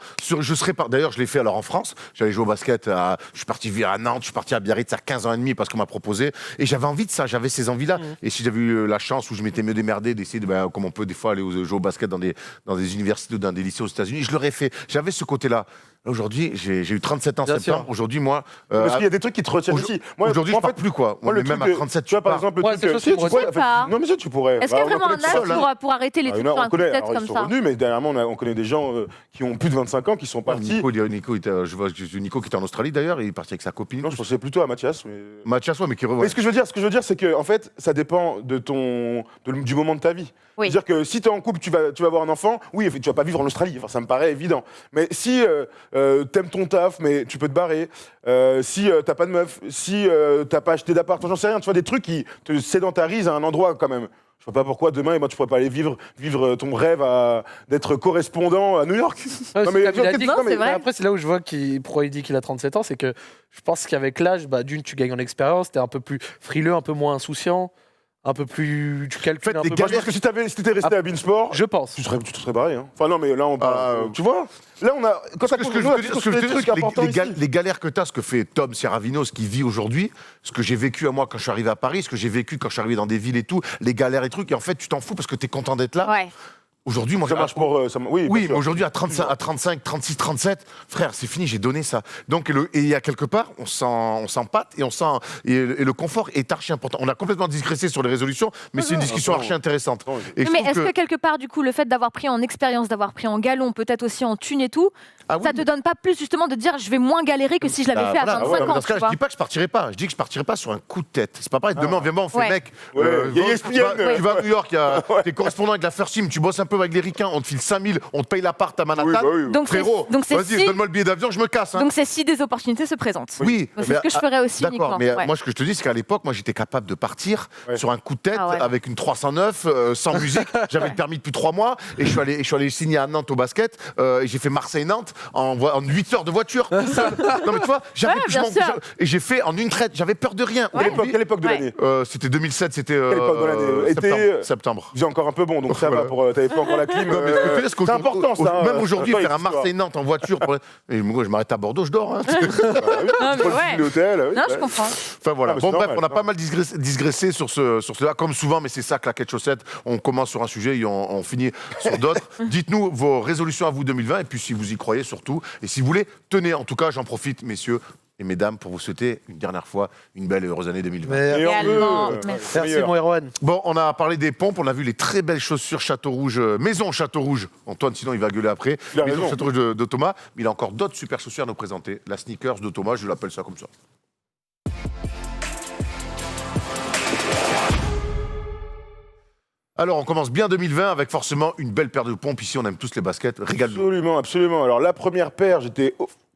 d'ailleurs, je l'ai fait alors en France. J'allais jouer au basket, je suis parti vivre à Nantes, je suis parti à Biarritz à 15 ans et demi parce qu'on m'a proposé. Et j'avais envie de ça, j'avais ces envies-là. Et si j'avais eu la chance où je m'étais mieux démerdé d'essayer, comme on peut des fois aller jouer au basket dans des universités ou dans des lycées aux États-Unis, je l'aurais fait. J'avais ce côté-là. Aujourd'hui, j'ai eu 37 ans en septembre. Aujourd'hui, moi. Parce qu'il y a des trucs qui te retiennent aussi. Aujourd'hui, je ne pars plus, quoi. On est même à 37. Tu vois, par exemple, le truc. Non, mais ça, tu pourrais. Est-ce qu'il y a vraiment un âge pour arrêter les trucs sur un coup de tête comme ça? Mais dernièrement, on connaît des gens qui ont plus de 25 ans qui sont partis. Je vois Nico qui était en Australie d'ailleurs, il est parti avec sa copine. Non, je pensais plutôt à Mathias. Mathias, mais qui revoit. Mais ce que je veux dire, c'est que en fait, ça dépend du moment de ta vie. Oui. C'est-à-dire que si tu es en couple, tu vas avoir un enfant, oui, tu vas pas vivre en Australie, ça me paraît évident. Mais si t'aimes ton taf, mais tu peux te barrer, si t'as pas de meuf, si t'as pas acheté d'appart, j'en sais rien, tu vois, des trucs qui te sédentarisent à un endroit quand même. Je vois pas pourquoi demain, tu pourrais pas aller vivre ton rêve d'être correspondant à New York. Non, mais après, c'est là où je vois pourquoi il dit qu'il a 37 ans, c'est que je pense qu'avec l'âge, d'une, tu gagnes en expérience, t'es un peu plus frileux, un peu moins insouciant. Un peu plus. Tu calcules un peu plus. Parce que si t'étais resté à Beansport, je pense. Tu te serais barré. Hein. Enfin, non, mais là, on parle. Tu vois? Là, on a. Quand ce que je veux dire, les galères que t'as, ce que fait Tom Serravinos, qui vit aujourd'hui, ce que j'ai vécu à moi quand je suis arrivé à Paris, ce que j'ai vécu quand je suis arrivé dans des villes et tout, les galères et trucs, et en fait, tu t'en fous parce que t'es content d'être là. Ouais. Aujourd'hui, moi, ça marche pour. Oui, mais aujourd'hui, à 35, 36, 37, frère, c'est fini, j'ai donné ça. Donc, et il y a quelque part, on s'empâte et le confort est archi important. On a complètement digressé sur les résolutions, mais c'est une discussion archi intéressante. Mais est-ce que quelque part, du coup, le fait d'avoir pris en expérience, d'avoir pris en galon, peut-être aussi en thune et tout, ça te donne pas plus justement de dire je vais moins galérer que si je l'avais fait à 25 ans? Dans ce cas, je dis pas que je partirai pas. Je dis que je partirai pas sur un coup de tête. C'est pas pareil. Demain, on fait mec. Tu vas à New York, t'es correspondant avec la First Team, tu bosses un peu avec les ricains, on te file 5000, on te paye l'appart à Manhattan. Donc, frérot, vas-y, donne-moi le billet d'avion, je me casse. Donc c'est si des opportunités se présentent. Oui. C'est ce que je ferais aussi. D'accord, mais moi, ce que je te dis, c'est qu'à l'époque, moi, j'étais capable de partir sur un coup de tête avec une 309, sans musique. J'avais le permis depuis 3 mois et je suis allé signer à Nantes au basket. Et j'ai fait Marseille-Nantes en 8 heures de voiture. Non, mais tu vois, et j'ai fait en une traite. J'avais peur de rien. Quelle époque de l'année? C'était 2007, c'était septembre. J'ai encore un peu bon, donc ça va. T'avais pas encore la clim. C'est important, ça. Même aujourd'hui, faire un Marseille-Nantes en voiture. Moi, je m'arrête à Bordeaux, je dors. L'hôtel. Non, je comprends. Enfin voilà. Bon, bref, on a pas mal digressé sur cela, comme souvent, mais c'est ça, claquette chaussette. On commence sur un sujet et on finit sur d'autres. Dites-nous vos résolutions à vous 2020, et puis si vous y croyez surtout. Et si vous voulez, tenez, en tout cas, j'en profite, messieurs, et mesdames, pour vous souhaiter une dernière fois une belle et heureuse année 2020. Merci mon Erwan. Bon, on a parlé des pompes, on a vu les très belles chaussures Château Rouge, Maison Château Rouge. Antoine, sinon il va gueuler après. Maison Château Rouge de Thomas. Mais il a encore d'autres super chaussures à nous présenter. La sneakers de Thomas, je l'appelle ça comme ça. Alors, on commence bien 2020 avec forcément une belle paire de pompes. Ici, on aime tous les baskets. Régale-nous. Absolument, absolument. Alors, la première paire,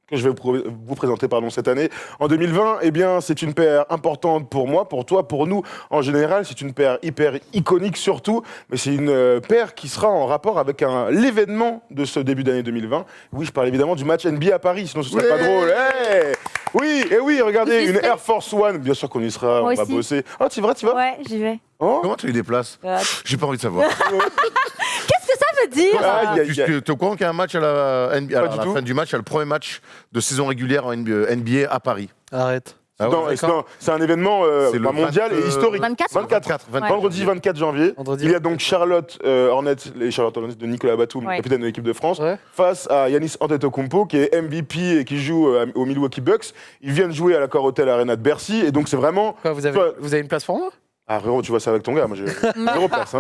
que je vais vous présenter cette année. En 2020, eh bien, c'est une paire importante pour moi, pour toi, pour nous en général. C'est une paire hyper iconique surtout, mais c'est une paire qui sera en rapport avec l'événement de ce début d'année 2020. Oui, je parle évidemment du match NBA à Paris, sinon ce serait pas drôle. Hey oui, et oui, regardez, une Air Force One. Bien sûr qu'on y sera, on va bosser. Oh, tu vas Ouais, j'y vais. Oh. Comment tu les déplaces J'ai pas envie de savoir. Qu'est-ce que ça veut dire Tu es au courant qu'il y a un match à la fin du match, il y a le premier match de saison régulière en NBA à Paris. Arrête. C'est un événement mondial et historique. 24. Vendredi 24 janvier. Il y a donc Charlotte Hornets de Nicolas Batum, capitaine de l'équipe de France, face à Giannis Antetokounmpo, qui est MVP et qui joue au Milwaukee Bucks. Ils viennent jouer à l'Accor Hotel Arena de Bercy, et donc c'est vraiment... Vous avez une place pour moi ? Ah, frérot, tu vois ça avec ton gars. Moi, j'ai zéro place.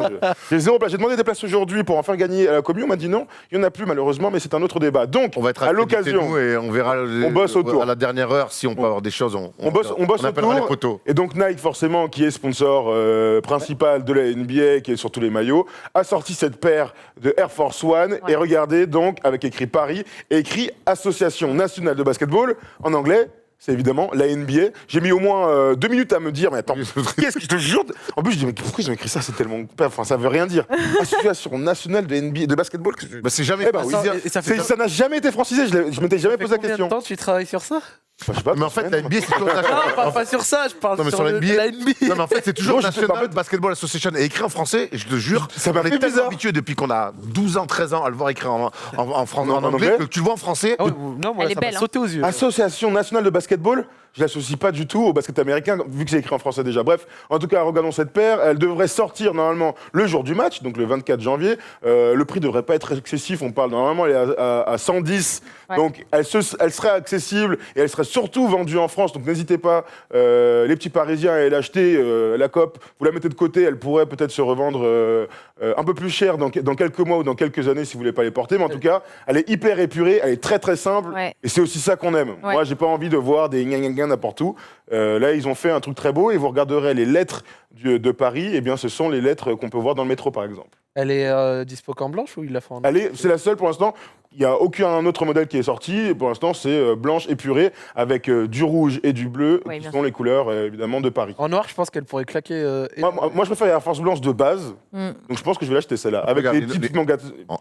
J'ai zéro place. J'ai demandé des places aujourd'hui pour en faire gagner à la commu. On m'a dit non, il n'y en a plus, malheureusement, mais c'est un autre débat. Donc, on va être à l'occasion. Et on verra on bosse autour. À la dernière heure, si on peut avoir des choses, on bosse appellera les poteaux. Et donc, Nike, forcément, qui est sponsor principal de la NBA, qui est sur tous les maillots, a sorti cette paire de Air Force One. Et regardez, donc, avec écrit Paris, et écrit Association nationale de basketball, en anglais. C'est évidemment la NBA. J'ai mis au moins 2 minutes à me dire, mais attends, qu'est-ce que je te jure. En plus, je dis, mais pourquoi ils ont écrit ça? C'est tellement. Enfin, ça veut rien dire. Association nationale de NBA, de basketball. C'est jamais francisé. Ça n'a jamais été francisé. Je m'étais jamais posé la question. Combien de temps tu travailles sur ça? Je sais pas, mais en fait, la NBA, c'est toujours non, pas sur ça, je parle sur la NBA. Non, mais en fait, c'est toujours National Basketball Association et écrit en français, et je te jure, ça m'a fait tellement habitué depuis qu'on a 12 ans, 13 ans à le voir écrit en anglais, que tu le vois en français. Non, moi, ça m'a sauté aux yeux. Association nationale de basketball, je l'associe pas du tout au basket américain, vu que c'est écrit en français déjà. Bref, en tout cas, regardons cette paire. Elle devrait sortir normalement le jour du match, donc le 24 janvier. Le prix devrait pas être excessif. On parle normalement, elle est à 110. Ouais. Donc, elle serait accessible et elle serait surtout vendue en France. Donc, n'hésitez pas, les petits Parisiens, à aller l'acheter. La COP, vous la mettez de côté. Elle pourrait peut-être se revendre un peu plus cher dans quelques mois ou dans quelques années si vous voulez pas les porter. Mais en tout cas, elle est hyper épurée. Elle est très très simple. Ouais. Et c'est aussi ça qu'on aime. Ouais. Moi, j'ai pas envie de voir des n'importe où. Là, ils ont fait un truc très beau et vous regarderez les lettres de Paris, et bien, ce sont les lettres qu'on peut voir dans le métro, par exemple. Elle est dispo qu'en blanche ou il l'a fait en C'est la seule pour l'instant. Il n'y a aucun autre modèle qui est sorti. Pour l'instant, c'est blanche épurée avec du rouge et du bleu, qui sont les couleurs, évidemment, de Paris. En noir, je pense qu'elle pourrait claquer. Moi, je préfère les Air Force blanches de base. Donc, je pense que je vais l'acheter celle-là. Avec les petits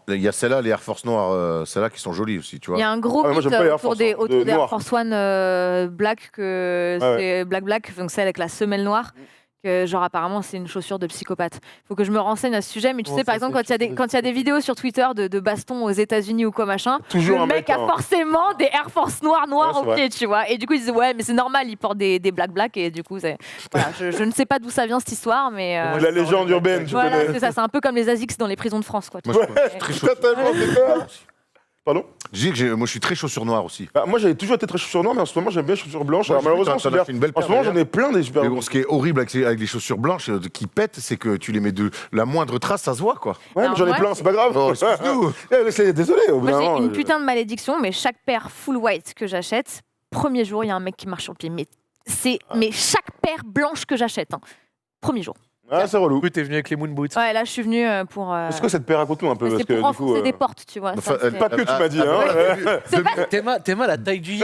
il y a celle-là, les Air Force noires, celles-là qui sont jolies aussi, tu vois. Il y a un gros mythe autour des Air Force One Black, que c'est Black, donc celle avec la semelle noire. Que genre apparemment c'est une chaussure de psychopathe. Faut que je me renseigne à ce sujet, mais tu sais par exemple quand il y a des vidéos sur Twitter de bastons aux États-Unis ou quoi machin, le mec a forcément des Air Force noirs au pied, tu vois. Et du coup ils disent ouais mais c'est normal, il porte des black et du coup voilà, je ne sais pas d'où ça vient cette histoire, mais la légende urbaine. Voilà, c'est ça, c'est un peu comme les ASICS dans les prisons de France quoi. Moi, je suis totalement d'accord. Pardon ? Je dis que moi je suis très chaussure noire aussi. Moi j'avais toujours été très chaussure noire, mais en ce moment j'aime bien les chaussures blanches. Alors malheureusement, en ce moment j'en ai plein des super. Ce qui est horrible avec les chaussures blanches qui pètent, c'est que tu les mets de la moindre trace, ça se voit quoi. Ouais, mais j'en ai plein, c'est pas grave. Désolé. Moi j'ai une putain de malédiction, mais chaque paire full white que j'achète, premier jour il y a un mec qui marche sur le pied. Mais chaque paire blanche que j'achète, premier jour. Ah, c'est relou. Oui, t'es venu avec les moon boots. Ouais, là, je suis venu pour. C'est quoi cette paire? Raconte-nous un peu. C'est pour enfoncer des portes, tu vois. Pas que tu m'as dit, hein. T'es mal la taille du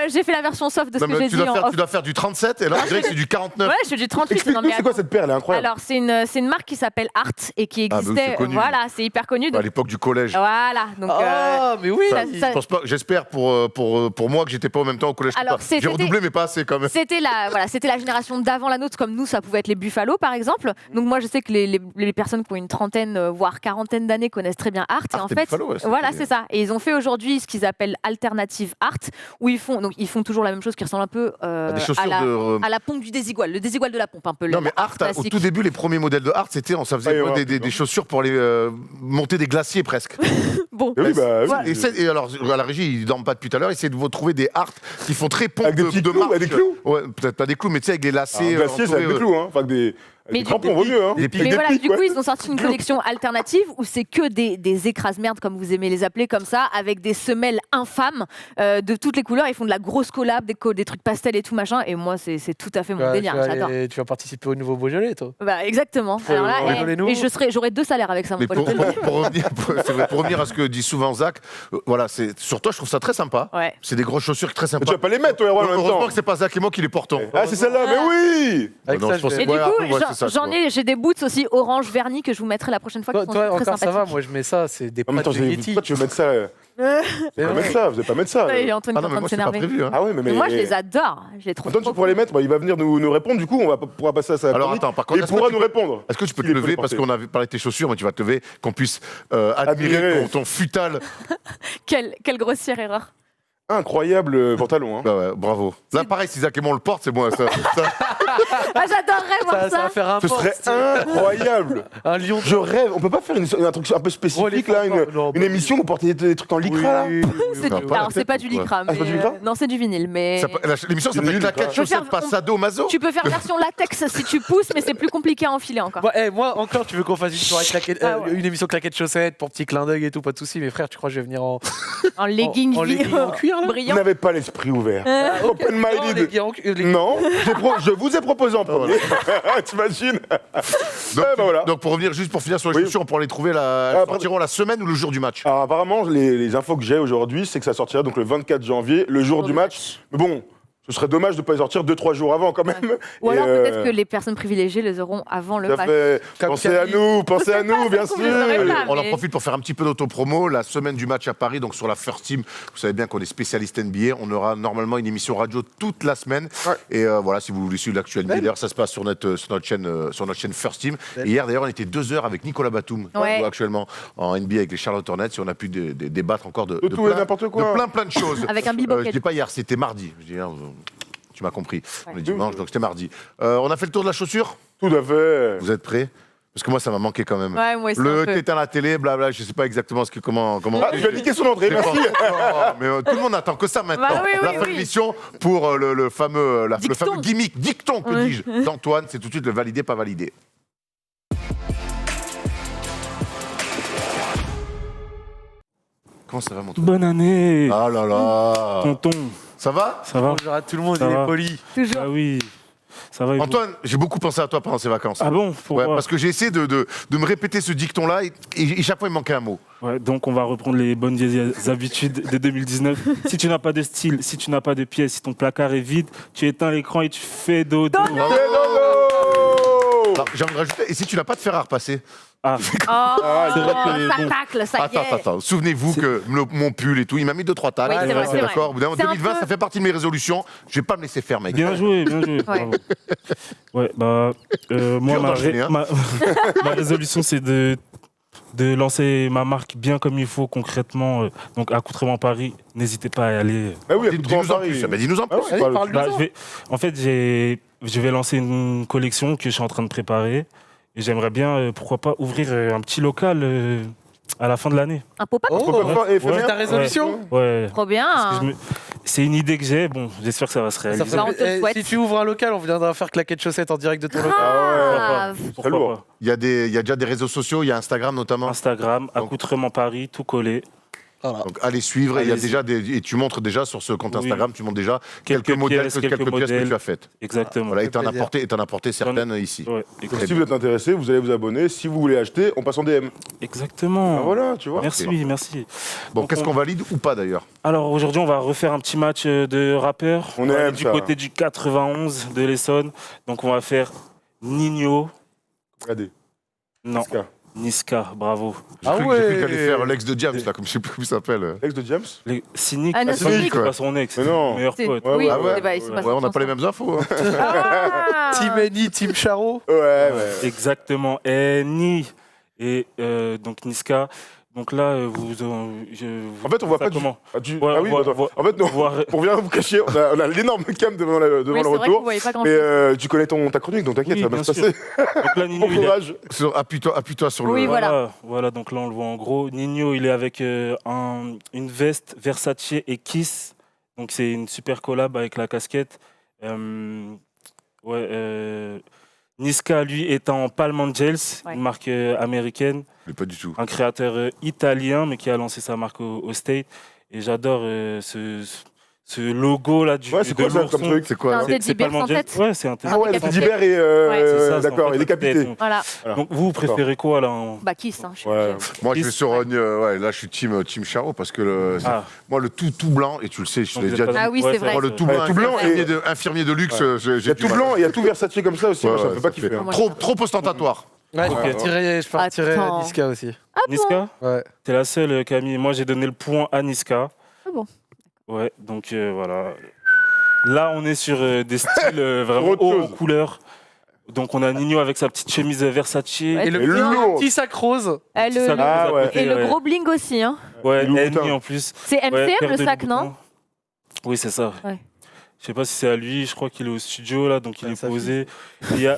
j'ai fait la version soft de ce que j'ai dit. Tu dois faire du 37 et là, on dirait que c'est du 49. Ouais, je suis du 38. Explique-nous, c'est quoi cette paire? Elle est incroyable. Alors, c'est une marque qui s'appelle Art et qui existait. Voilà, c'est hyper connu. À l'époque du collège. Voilà. Ah, mais oui. J'espère pour moi que j'étais pas en même temps au collège. Alors, j'ai redoublé, mais pas assez quand même. C'était la génération d'avant la nôtre, comme nous, ça pouvait être les Buffalo, par exemple. Donc moi, je sais que les personnes qui ont une trentaine, voire quarantaine d'années connaissent très bien Art. Et en fait, Buffalo, ouais, voilà, c'est ça. Et ils ont fait aujourd'hui ce qu'ils appellent Alternative Art, où ils font toujours la même chose qui ressemble un peu des chaussures à la pompe du Desigual. Le Desigual de la pompe, un peu. Non, mais Art, au tout début, les premiers modèles de Art, c'était, ça faisait des chaussures pour les monter des glaciers presque. Bon. Oui, Et alors, à la régie, ils dorment pas depuis tout à l'heure, essayez de vous trouver des Art qui font très pompe avec des de marche. Avec des clous. Ouais, peut-être pas des clous, mais tu sais, avec des lacets. Glacier, c'est avec des clous, hein. Enfin, des crampons, vaut mieux, hein. Mais voilà, du coup, ils ont sorti une collection alternative où c'est que des écrase-merdes, comme vous aimez les appeler, comme ça, avec des semelles infâmes de toutes les couleurs. Ils font de la grosse collab, des trucs pastels et tout machin. Et moi, c'est tout à fait mon délire. J'adore. Tu vas participer au nouveau Beaujolais, toi? Bah, exactement. Alors là, j'aurais 2 salaires avec ça. Mais pour revenir à ce que dit souvent Zach, voilà, sur toi, je trouve ça très sympa. Ouais. C'est des grosses chaussures très sympas. Tu vas pas les mettre, toi, Erwan, en même temps. Heureusement que c'est pas Zach et moi qui les portons. Ah, c'est celle-là, mais oui. Avec ça, Et du coup, j'ai des boots aussi orange vernis que je vous mettrai la prochaine fois. Toi, encore ça va, moi je mets ça, c'est des pâtes de Yeti. Pourquoi tu veux mettre ça? Vous n'allez pas mettre ça. Antoine est en train de s'énerver. Ah ouais, mais moi, je les adore. Je les trouve Antoine, tu pourras les mettre. Il va venir nous répondre. Du coup, on pourra passer à ça. Alors attends, par contre, il pourra nous répondre. Est-ce que tu peux te lever parce qu'on avait parlé de tes chaussures, mais tu vas te lever, qu'on puisse admirer ton futal. Quelle grossière erreur. Incroyable pantalon. Hein. Bah ouais, bravo. Là, pareil, si Zach et moi on le porte, c'est bon. J'adorerais voir ça. Ça va faire un Ce serait incroyable. Un lion. Je rêve. On peut pas faire un truc un peu spécifique là, une émission où porter des trucs en lycra là. Alors c'est pas du lycra, mais non, c'est du vinyle. Mais l'émission s'appelle Claquettes Chaussettes pas Sado Mazo. Tu peux faire version latex si tu pousses, mais c'est plus compliqué à enfiler encore. Moi encore, tu veux qu'on fasse une émission Claquettes Chaussettes pour petit clin d'œil et tout, pas de soucis. Mais frère, tu crois que je vais venir en legging en cuir là? Vous n'avez pas l'esprit ouvert. Open-minded. Non, je vous ai proposé en premier. T'imagines? Donc pour revenir, juste pour finir sur les chaussures, on pourra les trouver sortiront la semaine ou le jour du match? Alors apparemment, les infos que j'ai aujourd'hui, c'est que ça sortira donc le 24 janvier, le jour du match. Mais bon, ce serait dommage de ne pas les sortir 2-3 jours avant quand même. Ou alors peut-être que les personnes privilégiées les auront avant le match. Pensez à nous, bien sûr. On en profite pour faire un petit peu d'autopromo. La semaine du match à Paris, donc sur la First Team, vous savez bien qu'on est spécialiste NBA. On aura normalement une émission radio toute la semaine. Ouais. Et voilà, si vous voulez suivre l'actualité, d'ailleurs, ça se passe sur notre chaîne First Team. Et hier, d'ailleurs, on était 2 heures avec Nicolas Batum, actuellement en NBA avec les Charlotte Hornets. Et on a pu débattre encore de plein de choses. Avec un billboard. Je dis pas hier, c'était mardi. Tu m'as compris. On est dimanche, donc c'était mardi. On a fait le tour de la chaussure? Tout à fait. Vous êtes prêts? Parce que moi, ça m'a manqué quand même. Ouais, moi aussi, t'éteins la télé, blabla, je sais pas exactement comment. Ah, tu vas niquer son entrée, merci. Mais tout le monde attend que ça maintenant. La fin de l'émission pour le fameux gimmick, dicton, que dis-je, d'Antoine, c'est tout de suite le validé, pas validé. Comment ça va, mon tonton? Bonne année. Ah là là. Tonton. Ça va? Ça va? Bonjour à tout le monde, il est poli. Toujours. Ah oui. Ça va. Antoine, j'ai beaucoup pensé à toi pendant ces vacances. Ah bon? Pourquoi? Parce que j'ai essayé de me répéter ce dicton-là et chaque fois il me manquait un mot. Ouais, donc on va reprendre les bonnes vieilles habitudes de 2019. Si tu n'as pas de style, si tu n'as pas de pièces, si ton placard est vide, tu éteins l'écran et tu fais dodo. J'ai envie de rajouter, et si tu n'as pas de fer à repasser? Ça tacle, ça y est. Attends. Souvenez-vous que mon pull et tout, il m'a mis 2-3 tacles. Oui, c'est vrai. D'accord. Au bout d'un moment, 2020, ça fait partie de mes résolutions. Je vais pas me laisser faire, mec. Bien joué. Bravo. Ouais, moi, ma résolution, c'est de lancer ma marque bien comme il faut, concrètement. Donc, Accoutrement Paris, n'hésitez pas à y aller. Ah oui, dis-nous en plus. Dis-nous en plus. En fait, je vais lancer une collection que je suis en train de préparer. Et j'aimerais bien, pourquoi pas, ouvrir un petit local à la fin de l'année. Un pop-up? C'est ta résolution? Ouais. Trop bien. C'est une idée que j'ai. Bon, j'espère que ça va se réaliser. Si tu ouvres un local, on viendra faire Claquettes Chaussettes en direct de ton local. Pourquoi pas. Il y a déjà des réseaux sociaux, il y a Instagram notamment. Instagram, Accoutrement Paris, tout collé. Voilà. Donc allez suivre, et il y a déjà et tu montres déjà sur ce compte Instagram, tu montres déjà quelques modèles, quelques pièces que tu as faites. Exactement. Voilà, et t'en as apporté certaines ici. Ouais, si vous êtes intéressé, vous allez vous abonner. Si vous voulez acheter, on passe en DM. Exactement. Voilà, tu vois. Merci. Bon, donc, qu'est-ce qu'on valide ou pas d'ailleurs? Alors aujourd'hui, on va refaire un petit match de rappeurs. On est du côté du 91 de l'Essonne. Donc on va faire Nino. Regardez. Non. Niska, bravo. J'ai cru que t'allais faire l'ex de Diams, là, comme je sais plus comment il s'appelle. L'ex de James Cynique, Ah, non, Cynique, ouais. pas son ex, Mais non. meilleur C'est- pote. Oui, Ah ouais. bah, ils sont pas Ouais, on n'a pas les ensemble. mêmes infos. Hein. Ah. Team Annie, Team Charo. Ouais. Exactement. Ni et donc Niska. Donc là, En fait, on voit ça pas du... comment Ah, oui, attends. En fait, non, voir- pour bien vous cacher, on a l'énorme cam devant le Oui, c'est vrai que vous retour. voyez pas grand Mais chose. tu connais ta chronique, donc t'inquiète, Oui, ça va bien se bien sûr. passer. Donc là, Nino, Bon il est... courage. Appuie-toi sur Oui, le. voilà. Voilà, donc là, on le voit en gros. Nino, il est avec une veste Versace et Kiss. Donc c'est une super collab avec la casquette. Niska, lui, est en Palm Angels, Ouais. une marque américaine. Mais pas du tout. Un créateur italien, mais qui a lancé sa marque au State. Et j'adore ce logo là Ouais, c'est quoi ça comme truc? C'est quoi Un là teddy bear Palm sans Angels. tête. Ouais, c'est un teddy Ah ouais, le décapité. teddy bear est... Ouais. C'est ça, c'est D'accord, en fait il est décapité. Donc, Voilà. donc vous préférez quoi là Bah, Kiss. Hein, Ouais. Moi, je vais Kiss. sur. Ouais, là, je suis team Charo parce que Ah, moi, le tout blanc, et tu le sais, je te donc l'ai vous déjà êtes dit. pas- Ah oui, c'est vrai. Moi, le tout Ouais, blanc, tout blanc infirmier de luxe, Ouais. j'ai Il y a du tout mal. blanc et il y a tout Versace comme ça aussi, moi ça me Ouais, fait pas ça kiffer. fait- hein. Trop ostentatoire. Ouais, Ok. je partirais Attends. Niska aussi. Ah bon Niska, Ouais. t'es la seule, Camille. Moi, j'ai donné le point à Niska. Ah bon. Ouais, donc voilà. Là, on est sur des styles vraiment Autre hauts en chose. couleur. Donc, on a Nino avec sa petite chemise Versace. Ouais. Et le Et lourd. petit sac rose. Eh, Petit sac Ah, rose à ouais. côté, Et le ouais. gros bling aussi. Hein. Ouais, Et Louis ennemi Vuitton. en plus. C'est Ouais, MCM paire le de sac, Louis non Vuitton. Oui, c'est ça. Ouais. Je sais pas si c'est à lui, je crois qu'il est au studio là, donc il Ouais, est sa posé. Il y a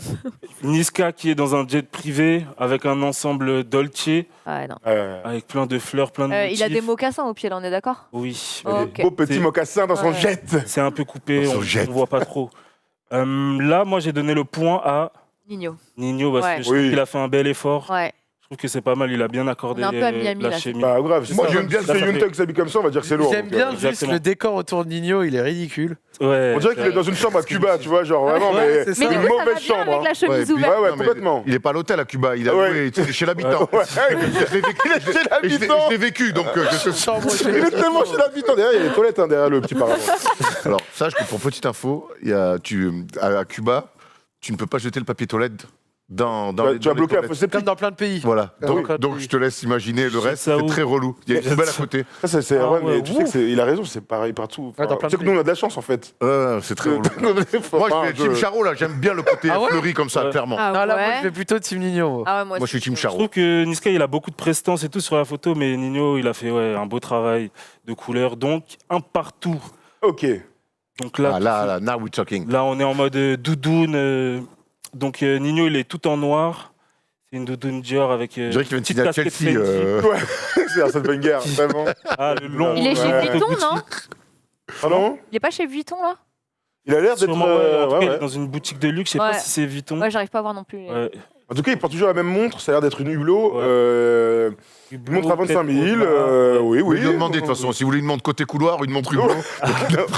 Niska qui est dans un jet privé avec un ensemble Dolce, Ouais, non. avec plein de fleurs, plein de Il a motifs. des mocassins au pied, là, on est d'accord? Oui, Oh. Ok. Beau petit C'est- mocassin dans son Ouais. jet. c'est un peu coupé, Dans son on jet. ne voit pas trop. Là, moi j'ai donné le point à Nino. Nino parce Ouais. que je trouve Oui. qu'il a fait un bel effort. Ouais. Je trouve que c'est pas mal, il a bien accordé On est un peu à Miami, la là, chemise. Bah grave, Moi, moi j'aime bien si le- c'est Yoon Tuck s'habille comme ça, on va dire que c'est lourd. J'aime donc, bien juste exactement. le décor autour de Nino, il est ridicule. Ouais, On dirait qu'il est dans une chambre à Cuba, tu vois, genre vraiment, Ouais, mais c'est Mais ça. du une coup, ça va mauvaise bien chambre. avec la hein. chemise puis- ouverte. Ouais, non, mais complètement. Il est pas à l'hôtel à Cuba, il a Ouais. loué, tu sais, chez l'habitant. Ouais, Je l'ai vécu, il est chez l'habitant. je l'ai vécu, donc je sais. Chambre Il est tellement chez l'habitant. Derrière, il y a les toilettes, hein, derrière le petit paravent. Alors, sache que pour petite info, à Cuba, tu ne peux pas jeter le papier toilette dans Tu vas les bloquer la toilettes. fosse septique. Comme dans plein de pays. Voilà. Comme Donc, dans donc plein de je te laisse imaginer le Je reste, sais ça c'est où. très relou. Il y a une poubelle à côté. Ça, c'est Ah ouais, ouais, mais tu sais ouf. que il a raison, c'est pareil partout. Ouais, dans plein Tu sais de que nous, on a de la chance en fait. C'est très relou. Moi, je fais Team Charo, là, j'aime bien le côté Ah ouais fleuri comme ça, Ouais. clairement. Ah Non, là, moi, ouais. je vais plutôt Team Nino. Ah ouais, moi Moi, je suis Team Je Charo. trouve que Niska, il a beaucoup de prestance et tout sur la photo, mais Nino, il a fait un beau travail de couleur. Donc, un partout. Ok. Donc là, Ah là, now we're talking. là, on est en mode doudoune. Donc, Nino, il est tout en noir. C'est une doudoune Dior avec Je dirais qu'il vient de petite signer à casquette Chelsea. Fendi. Ouais, c'est Arsène Wenger, vraiment. Ah, le long. Il est chez Ouais. Vuitton, non? Pardon Il est pas chez Vuitton, là? Il a l'air d'être. Sûrement, en tout cas, il ouais. est dans une boutique de luxe. Je sais Ouais. pas si c'est Vuitton. Ouais, j'arrive pas à voir non plus. Ouais. En tout cas, il porte toujours la même montre, ça a l'air d'être une Hublot. Ouais. Une montre à 25 000. Oui, Oui, oui. lui demandez de toute façon. Si vous voulez une montre côté couloir, une montre Hublot.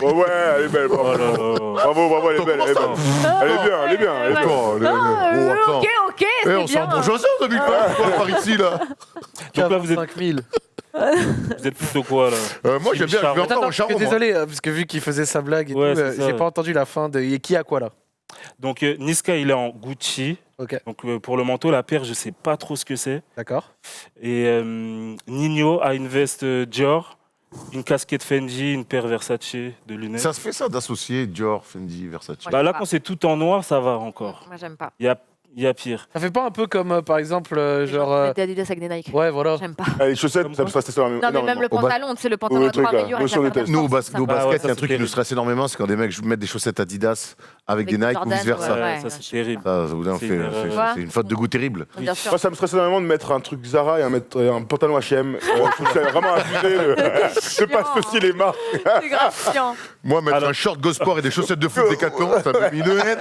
Oh ouais, elle est belle. Oh Bravo, là là. bravo, elle est belle. Elle est belle. Elle est bien, elle est bien. Elle est bien. Attends, attends. Ok, Eh, c'est on s'en bien. bourgeoisie en 2020 par ici, là. Donc là, vous êtes 5000. Vous êtes plutôt quoi là Moi, j'aime bien, je vais Attends, encore au parce que Charo. moi. désolé, parce que vu qu'il faisait sa blague et Ouais, tout, c'est ça, j'ai ouais. pas entendu la fin de et qui a quoi là. Donc Niska, il est en Gucci. Ok, Donc pour le manteau, la paire, je sais pas trop ce que c'est. d'accord. Et Nino a une veste Dior, une casquette Fendi, une paire Versace de lunettes. Ça se fait ça d'associer Dior, Fendi, Versace. Moi, Bah là, pas. quand c'est tout en noir, ça va encore. Moi, j'aime pas. Il y a pire. Ça fait pas un peu comme par exemple Les gens genre qui mettent des Adidas avec des Nike. ouais voilà. J'aime pas. Les chaussettes, Comme ça me quoi stresse énormément. Non, mais même le Au bas- pantalon, tu sais, le pantalon le à trois truc, là. rayures Nous, avec sur la les paire têtes. Nous, au d'ascenseur, ça au me va. ouais, basket, ça, il y a un c'est truc qui nous terrible. stresse énormément, c'est quand des mecs mettent des chaussettes Adidas avec des Avec Nike ou Jordan, vice-versa. Ouais, ouais, ça ouais. c'est terrible. Ça, vous en C'est fait- une erreur. c'est- Ouais. c'est une faute de goût terrible. Bien sûr. Moi, ça me stresse énormément de mettre un truc Zara et un pantalon H&M. Je trouve que c'est vraiment abusé de pas associer les marques. C'est grave chiant. Moi, mettre Alors- un short Gosport et des chaussettes de foot Decathlon, ça me met une haine.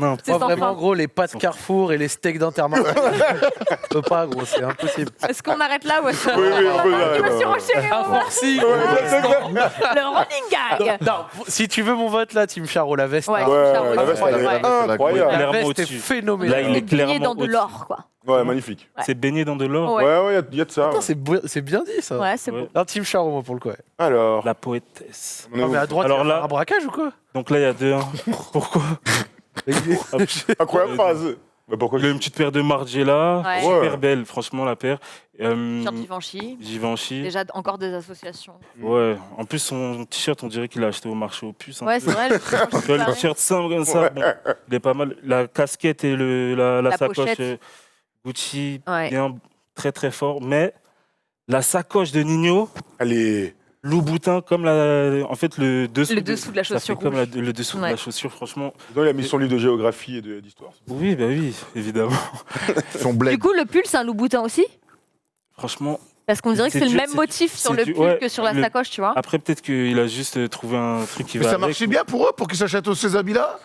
Non, C'est Moi sans vraiment fin. gros les pâtes Carrefour et les steaks d'Intermarché. Je peux pas gros, c'est impossible. Est-ce qu'on arrête là ou est-ce qu'on Oui, oui, on peut Je arrêter me suis là. renchérie Un au moins. forcing. Le running gag. Non, si tu veux mon vote là, Team Charo, la veste. Ouais, hein. Ouais, Charo, la veste, ouais, elle est ouais. incroyable. La clairement veste est au-dessus. phénoménale. Là, il est Baigné clairement dans de l'or, quoi. Ouais, magnifique. Ouais. C'est baigné dans de l'or. Ouais. Ouais, il y a de ça. Putain, c'est bien dit ça. Ouais, c'est Ouais. beau. Un Team Charo moi pour le coup. Ouais. Alors, La poétesse. on est Non où mais à droite, Alors il y a là- un braquage ou quoi? Donc là, il y a 2-1. Pourquoi Incroyable phrase. Bah pourquoi Il a une petite paire de Margiela, Ouais. super belle, franchement, la paire. T-shirt Givenchy. Givenchy. Déjà, encore des associations. Ouais, en plus, son t-shirt, on dirait qu'il l'a acheté au marché aux puces. Ouais, c'est vrai. Le Tu vois, le t-shirt simple comme ça, bon, il est pas mal. La casquette et la sacoche pochette. Gucci, Ouais. bien, très très fort. Mais la sacoche de Nino, Allez. Louboutin, comme en fait le dessous, Le dessous de la ça fait chaussure comme rouge. le dessous de Ouais. la chaussure, franchement. Il a mis son livre de géographie et d'histoire. Oui, bah oui, évidemment. Son bled. Du coup, le pull, c'est un Louboutin aussi Franchement, Parce qu'on dirait que c'est le du- même motif sur c'est le du- pull ouais, que sur la le- sacoche, tu vois. après peut-être qu'il a juste trouvé un truc qui Mais va ça avec. marchait bien pour eux, pour qu'ils s'achètent tous ces habits-là.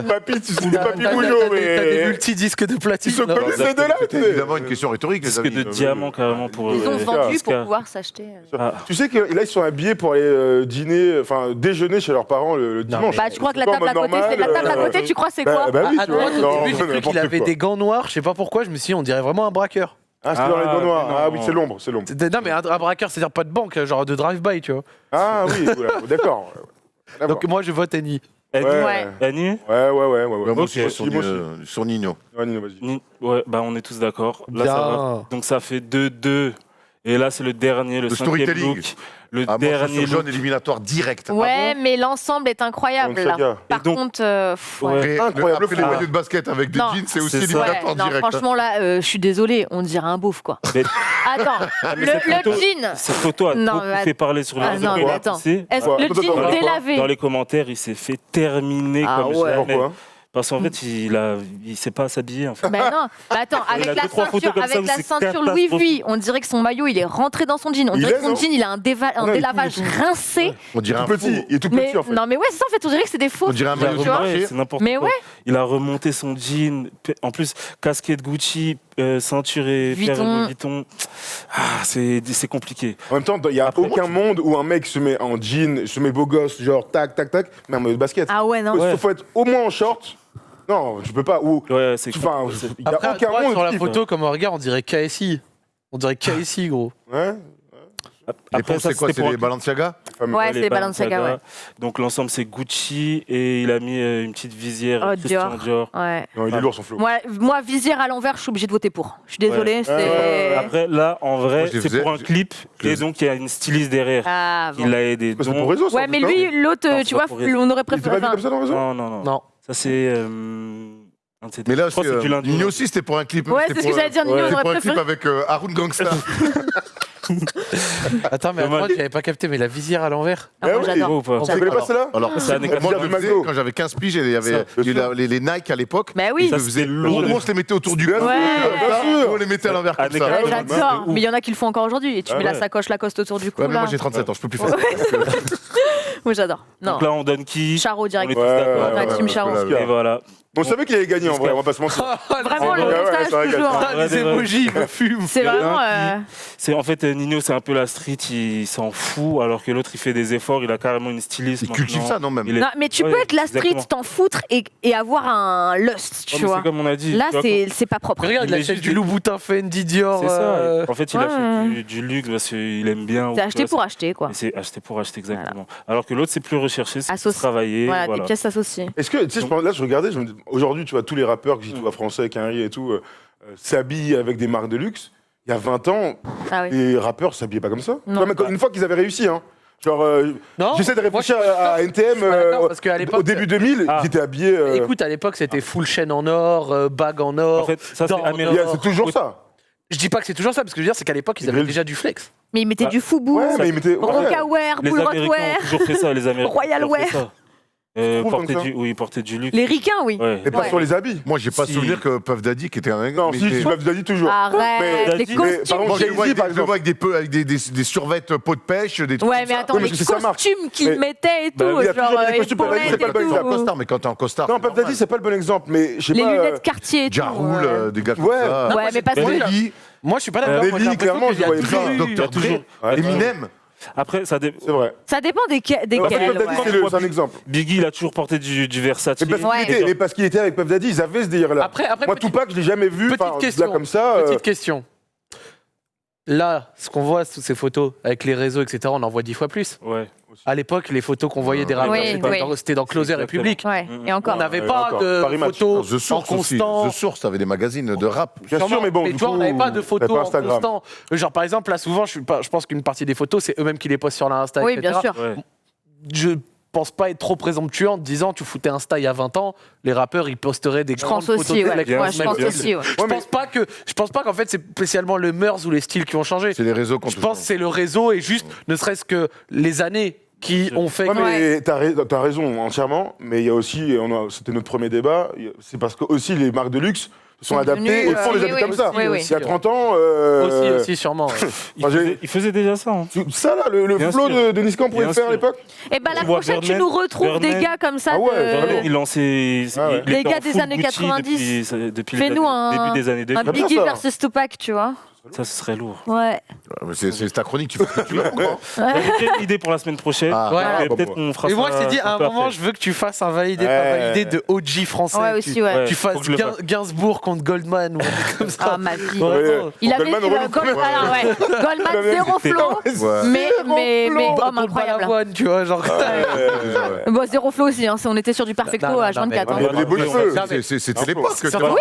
Papy, tu sais Papy T'as Bougeot, des mais. multi-disques de platine. Ils sont là. comme ces deux-là, tu C'était sais. évidemment une question rhétorique, les Disque amis. de diamant carrément pour Ils ont Ouais. vendu pour Oscar. pouvoir s'acheter. Ah. Tu sais que là, ils sont habillés pour aller dîner, enfin déjeuner chez leurs parents le dimanche. Bah, tu crois que la Ils sont table à en mode côté, c'est la normal, table à côté, tu crois c'est bah, quoi bah oui, À tu vois. droite, Non, au début, j'ai cru qu'il n'importe avait quoi. des gants noirs. Je sais pas pourquoi. Je me suis dit, on dirait vraiment un braqueur. Ah, c'est dans les Ah, gants noirs. mais non. Ah oui, c'est l'ombre, c'est l'ombre. Non, mais un braqueur, c'est-à-dire pas de banque, genre de drive-by, tu vois. Ah oui, voilà, d'accord. Donc moi, je vote Annie. Annie, Ouais. Annie Ouais. Ouais, moi Ok. aussi, sur Moi aussi. sur Nino. Ouais, Nino, vas-y. Ouais, bah on est tous d'accord. Là, Bien. ça va. Donc ça fait 2-2. Et là, c'est le dernier, le Le cinquième storytelling. look. Le Ah, moi, je suis dernier sur jaune look. éliminatoire direct. Ouais, mais l'ensemble est incroyable. Donc, là. Saga. Par Et donc- contre, ouais. Ouais. Incroyable Après les flow. maillots de basket avec des Non. jeans, c'est aussi C'est ça. éliminatoire Ouais, non, direct. franchement, là, je suis désolée, on dirait un beauf, quoi. Mais- Attends, mais le cette photo- jean. Cette photo a Non, beaucoup mais fait parler sur les Ah, réseaux. non, mais Pourquoi attends. Tu sais, Est-ce Ouais. que le Attends, jean attends, délavé dans les commentaires, il s'est fait terminer Ah comme ouais. jamais. Pourquoi Parce qu'en fait, il sait pas s'habiller. En fait. Bah non, bah attends, Il avec a la deux, trois ceinture, photos comme ça avec où la c'est ceinture Louis catastrophique. V, on dirait que son maillot il est rentré dans son jean. On Il dirait est, que son non jean il a un Non, délavage rincé. On dirait un Tout petit, fou. il est tout Mais petit en fait. non, mais ouais, c'est ça en fait, on dirait que c'est des faux. On dirait un Il a maillot de vois. marché. remonté, c'est n'importe Mais quoi. ouais. Il a remonté son jean. En plus, casquette Gucci, ceinture et Vuitton. paire Vuitton. Ah, c'est compliqué. En même temps, il n'y a Après, aucun monde où un mec se met en jean, se met beau gosse, genre tac, tac, tac, mais en mode basket. Ah ouais, non. Il faut être au moins en short. Non, tu peux pas. Ou, Ouais, c'est enfin, il n'y a Après, à aucun droite, monde sur la qui- photo, comme on regarde, on dirait KSI. On dirait KSI, gros. Ouais. Les pompes, c'est quoi? c'était C'est pour les un- Balenciaga? Ouais, c'est les Balenciaga, ouais. Donc l'ensemble c'est Gucci et il a mis une petite visière Oh, Christian Dior. Ouais. Non, il est lourd son flow. Moi, visière à l'envers, je suis obligée de voter pour. Je suis désolée, Ouais. c'est. Après là en vrai Moi, je les c'est faisais- pour un clip je les et donc il y a une styliste derrière Ah, bon. qui l'a aidé. C'est Donc- pour réseau, ça. Ouais, mais putain. lui, l'autre, Non, tu c'est vois, pas pour réseau. on aurait Il était pas préféré. vu comme ça dans le réseau Non non non. Non. Ça c'est un de ses- Mais là, je crois que c'est du lundi. Nino aussi, c'était pour un clip. Ouais, c'était c'est ce que pour, j'allais dire, Nino, c'était on aurait pour un clip préféré. avec Haroun Gangsta. Attends, mais à Dommage. droite, j'avais pas capté, mais la visière à l'envers. Ah, moi, oui, j'adore. Gros ou pas Tu connais pas celle-là Alors, C'est un moi, exemple je de le faisais McDo. quand j'avais 15 piges, il y avait Ça, bien sûr. les Nike à l'époque. Bah oui. Ça, Je faisais c'était lourd. on se les mettait autour du cou. Bien sûr, Ouais. bien sûr. On les mettait à l'envers comme Années ça. 80. Ouais, j'adore. de ouf. Mais il y en a qui le font encore aujourd'hui. Et tu Ah mets la ouais. sacoche Lacoste autour du cou. Ouais, mais moi là. j'ai 37 ans, je peux plus faire ça. Moi, j'adore. Non. Donc là on donne qui Charo On direct. est tous Ouais, d'accord. Ouais, Team Charo. ouais. Et voilà. On savait qu'il allait gagner en vrai, on va pas se mentir. Vraiment, le Ouais, ouais, montage, ça régale. toujours. Ah, les emojis, me fument. C'est Il y en a vraiment. un C'est en fait Nino c'est un peu la street, il s'en fout alors que l'autre il fait des efforts, il a carrément une styliste. Il cultive maintenant. ça, non, même. Il est- Non, mais tu Ouais, peux être la street, exactement. t'en foutre et avoir un lust, Ouais, tu mais vois. c'est comme on a dit. Là, tu vois, c'est pas propre. Mais regarde, il Il est achète juste du des- Louboutin, Fendi, Dior. C'est ça. En fait, il Ouais. achète du luxe parce qu'il aime bien. C'est ou acheté tu vois, pour acheter, quoi. et c'est acheté pour acheter, exactement. Alors que l'autre, c'est plus recherché, c'est Associ- travailler. Voilà, Voilà. des pièces associées. Est-ce que, tu sais, là je regardais, je me dis, aujourd'hui, tu vois, tous les rappeurs que tu vois français, Quinry et tout, s'habillent avec des marques de luxe. Il y a 20 ans, Ah oui. les rappeurs s'habillaient pas comme ça. Tu Non. vois, mais une fois qu'ils avaient réussi, hein. Genre, Non, j'essaie de moi, réfléchir je suis à NTM. pas d'accord, parce qu'à l'époque, au début 2000, Ah. ils étaient habillés. Écoute, à l'époque, c'était full chaîne en or, bague en or. En fait, ça, c'est Dans- américain. c'est toujours ça. Je dis pas que c'est toujours ça, parce que je veux dire, c'est qu'à l'époque, ils avaient Grill. déjà du flex. Mais ils mettaient Ah. du foubou, Ouais, mais ils mettaient. ouais. Rockaware, Les Bull Américains ont Rottwear. toujours fait ça, les Américains. Royal ont toujours fait Wear. ça. trouves Porter comme ça oui, porter du luxe. Les ricains, oui. Ouais. Et pas Ouais. sur les habits. Moi, j'ai pas Si. souvenir que Puff Daddy, qui était un mec. Non, mais si, était- tu m'as dit toujours. Arrête, Mais- les mais, par costumes. contre, Moi, je le vois Jay-Z, par avec, je le vois avec des survêtements peau de pêche, des trucs Ouais, comme mais ça. attends, Oui, mais les c'est sa marque. costumes qu'ils Mais- mettaient et tout, Bah oui, il y a genre toujours des costumes, épaulettes c'est pas et le bon C'est un tout. costard, mais quand t'es en costard. Non, c'est Puff Daddy, normal. c'est pas le bon exemple, mais je sais Les pas. lunettes Cartier et tout. Ja Rule, des gars comme Ouais. ça. Ouais, mais parce que. Nelly, Moi, je suis pas d'accord. Nelly, Moi, j'ai l'impression clairement, qu'il y a je voyais toujours pas. eu- Dr. Il y a toujours- Dre, Ouais, Eminem. Après, ça C'est vrai. Ça dépend desquels. Puff Daddy, ouais. c'est un exemple. Biggie, il a toujours porté du Versace. Mais parce qu'il Ouais. était- mais parce qu'il était avec Puff Daddy, ils avaient ce délire-là. Après, Moi, petite- Tupac, je l'ai jamais vu. petite enfin, question. là, comme ça. Petite question. là, ce qu'on voit, toutes ces photos avec les réseaux, etc., on en voit 10 fois plus. Ouais. À l'époque, les photos qu'on voyait des rappeurs, c'était dans Closer et Public. Ouais. Et encore. On n'avait pas de photos The Source en constant. The Source avait des magazines de rap. Bien sûr, mais bon, mais toi, on n'avait pas de photos en Instagram. constant. Genre, par exemple, là, souvent, je pense qu'une partie des photos, c'est eux-mêmes qui les postent sur l'Insta, Oui, etc. bien sûr. Ouais. Je pense pas être trop présomptueux en te disant tu foutais Insta il y a 20 ans, les rappeurs ils posteraient des Je grandes pense photos aussi, de ouais. mecs. Ouais, je pense aussi, ouais. Je pense pas qu'en fait c'est spécialement le mœurs ou les styles qui ont changé. C'est les réseaux qu'on Je pense que c'est le réseau et juste ne serait-ce que les années qui ont fait Ouais, que... mais t'as raison entièrement, mais il y a aussi, c'était notre premier débat, c'est parce que aussi les marques de luxe sont adaptées et font les habits comme ça. oui, oui. Il y a 30 ans... Aussi, sûrement. Ouais. Il faisait déjà ça. Hein. Ça là, le Bien flow sûr. de Niscan pouvait Bien le faire à sûr. l'époque. Et bah la Tu vois prochaine, tu Birdman, nous retrouves des Birdman. gars comme ça. Ah ouais, Il lançait. Ah ouais. il Les était gars en des full années Gucci 90. Depuis Fais-nous le début des années 2000. un bien Biggie ça. versus Tupac, tu vois. Ça, ce serait lourd. Ouais. C'est ta chronique, tu fais ce que tu veux. J'ai une idée pour la semaine prochaine. Ah, ouais. Peut-être qu'on fera Et ça. moi, je t'ai dit, à un peu moment, après. je veux que tu fasses un validé, pas Ouais. validé de OG français. Ouais, aussi, ouais. Ouais. Tu fasses Faut que je le fasse. Gainsbourg contre Goldman ou un truc comme ça. Ah, ma vie. Vraiment. Il avait Goldman, relou. Goldman, zéro flow. Ouais. Mais homme Contre incroyable. Balavoine, tu vois, genre. Bon, zéro flow aussi, hein. On était sur du perfecto Non, à non, mais 24 ans. Il y avait des beaux cheveux. C'était l'époque.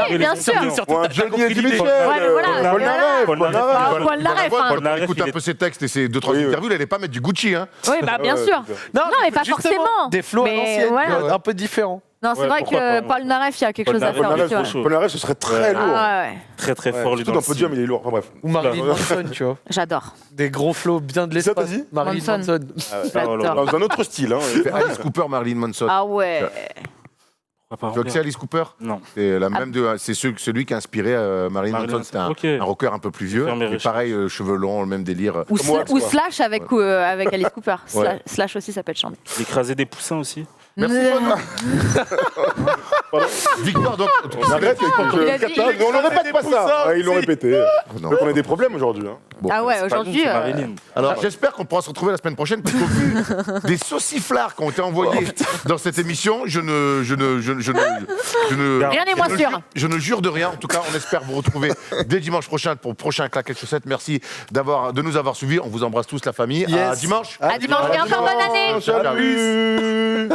Oui, bien sûr. Ou un Johnny et Michel. Ouais, mais voilà, Paul Naref, Paul Paul Naref. Naref. Paul Naref, hein. Quand on écoute un peu ses textes et ses 2-3 Oui, interviews, il n'allait pas mettre du Gucci. Hein. Oui, bah bien sûr. Non, mais pas justement, forcément. Des flows à Mais l'ancienne, voilà. tu vois, un peu différents. Non, c'est Ouais, vrai pourquoi que pas. Paul Naref, il y a quelque Paul chose à Naref, faire Paul aussi. Naref, Ouais. Paul Naref, ce serait très lourd. Ah ouais, Très très fort, lui. Surtout dans Podium, il est lourd. Enfin bref. Ou Marilyn Manson, tu vois. j'adore. Des gros flows bien de Ça, t'as l'espace. dit Marilyn Manson. Manson. J'adore. Dans un autre style. Hein. Alice Cooper, Marilyn Manson. Ah ouais. Pourquoi Tu vois que c'est Alice Cooper? Non. C'est la même c'est celui qui a inspiré Marilyn Marilyn Manson. C'était Manson. un rocker un peu plus vieux. Fermé Et pareil, cheveux longs, le même délire. Ou, Comme Wax, ou quoi. Slash avec Alice Cooper. Ouais. Slash aussi, ça peut être chambé. Il écrasait des poussins aussi. Merci, Victoire, donc. Arrête, Il a dit- on ne répète pas ça. Ouais, ils l'ont répété. Non. Donc on a des problèmes aujourd'hui. Hein. Bon. Ah ouais, C'est pas aujourd'hui. nous, c'est Marilyn. Alors, j'espère qu'on pourra se retrouver la semaine prochaine, parce qu'au vu des sauciflards qui ont été envoyés dans cette émission, je ne Rien n'est moins sûr. Je ne jure de rien. En tout cas, on espère vous retrouver dès dimanche prochain pour le prochain Claquettes Chaussettes. Merci de nous avoir suivis. On vous embrasse tous, la famille. À Yes. dimanche. À dimanche et encore bonne année. Salut.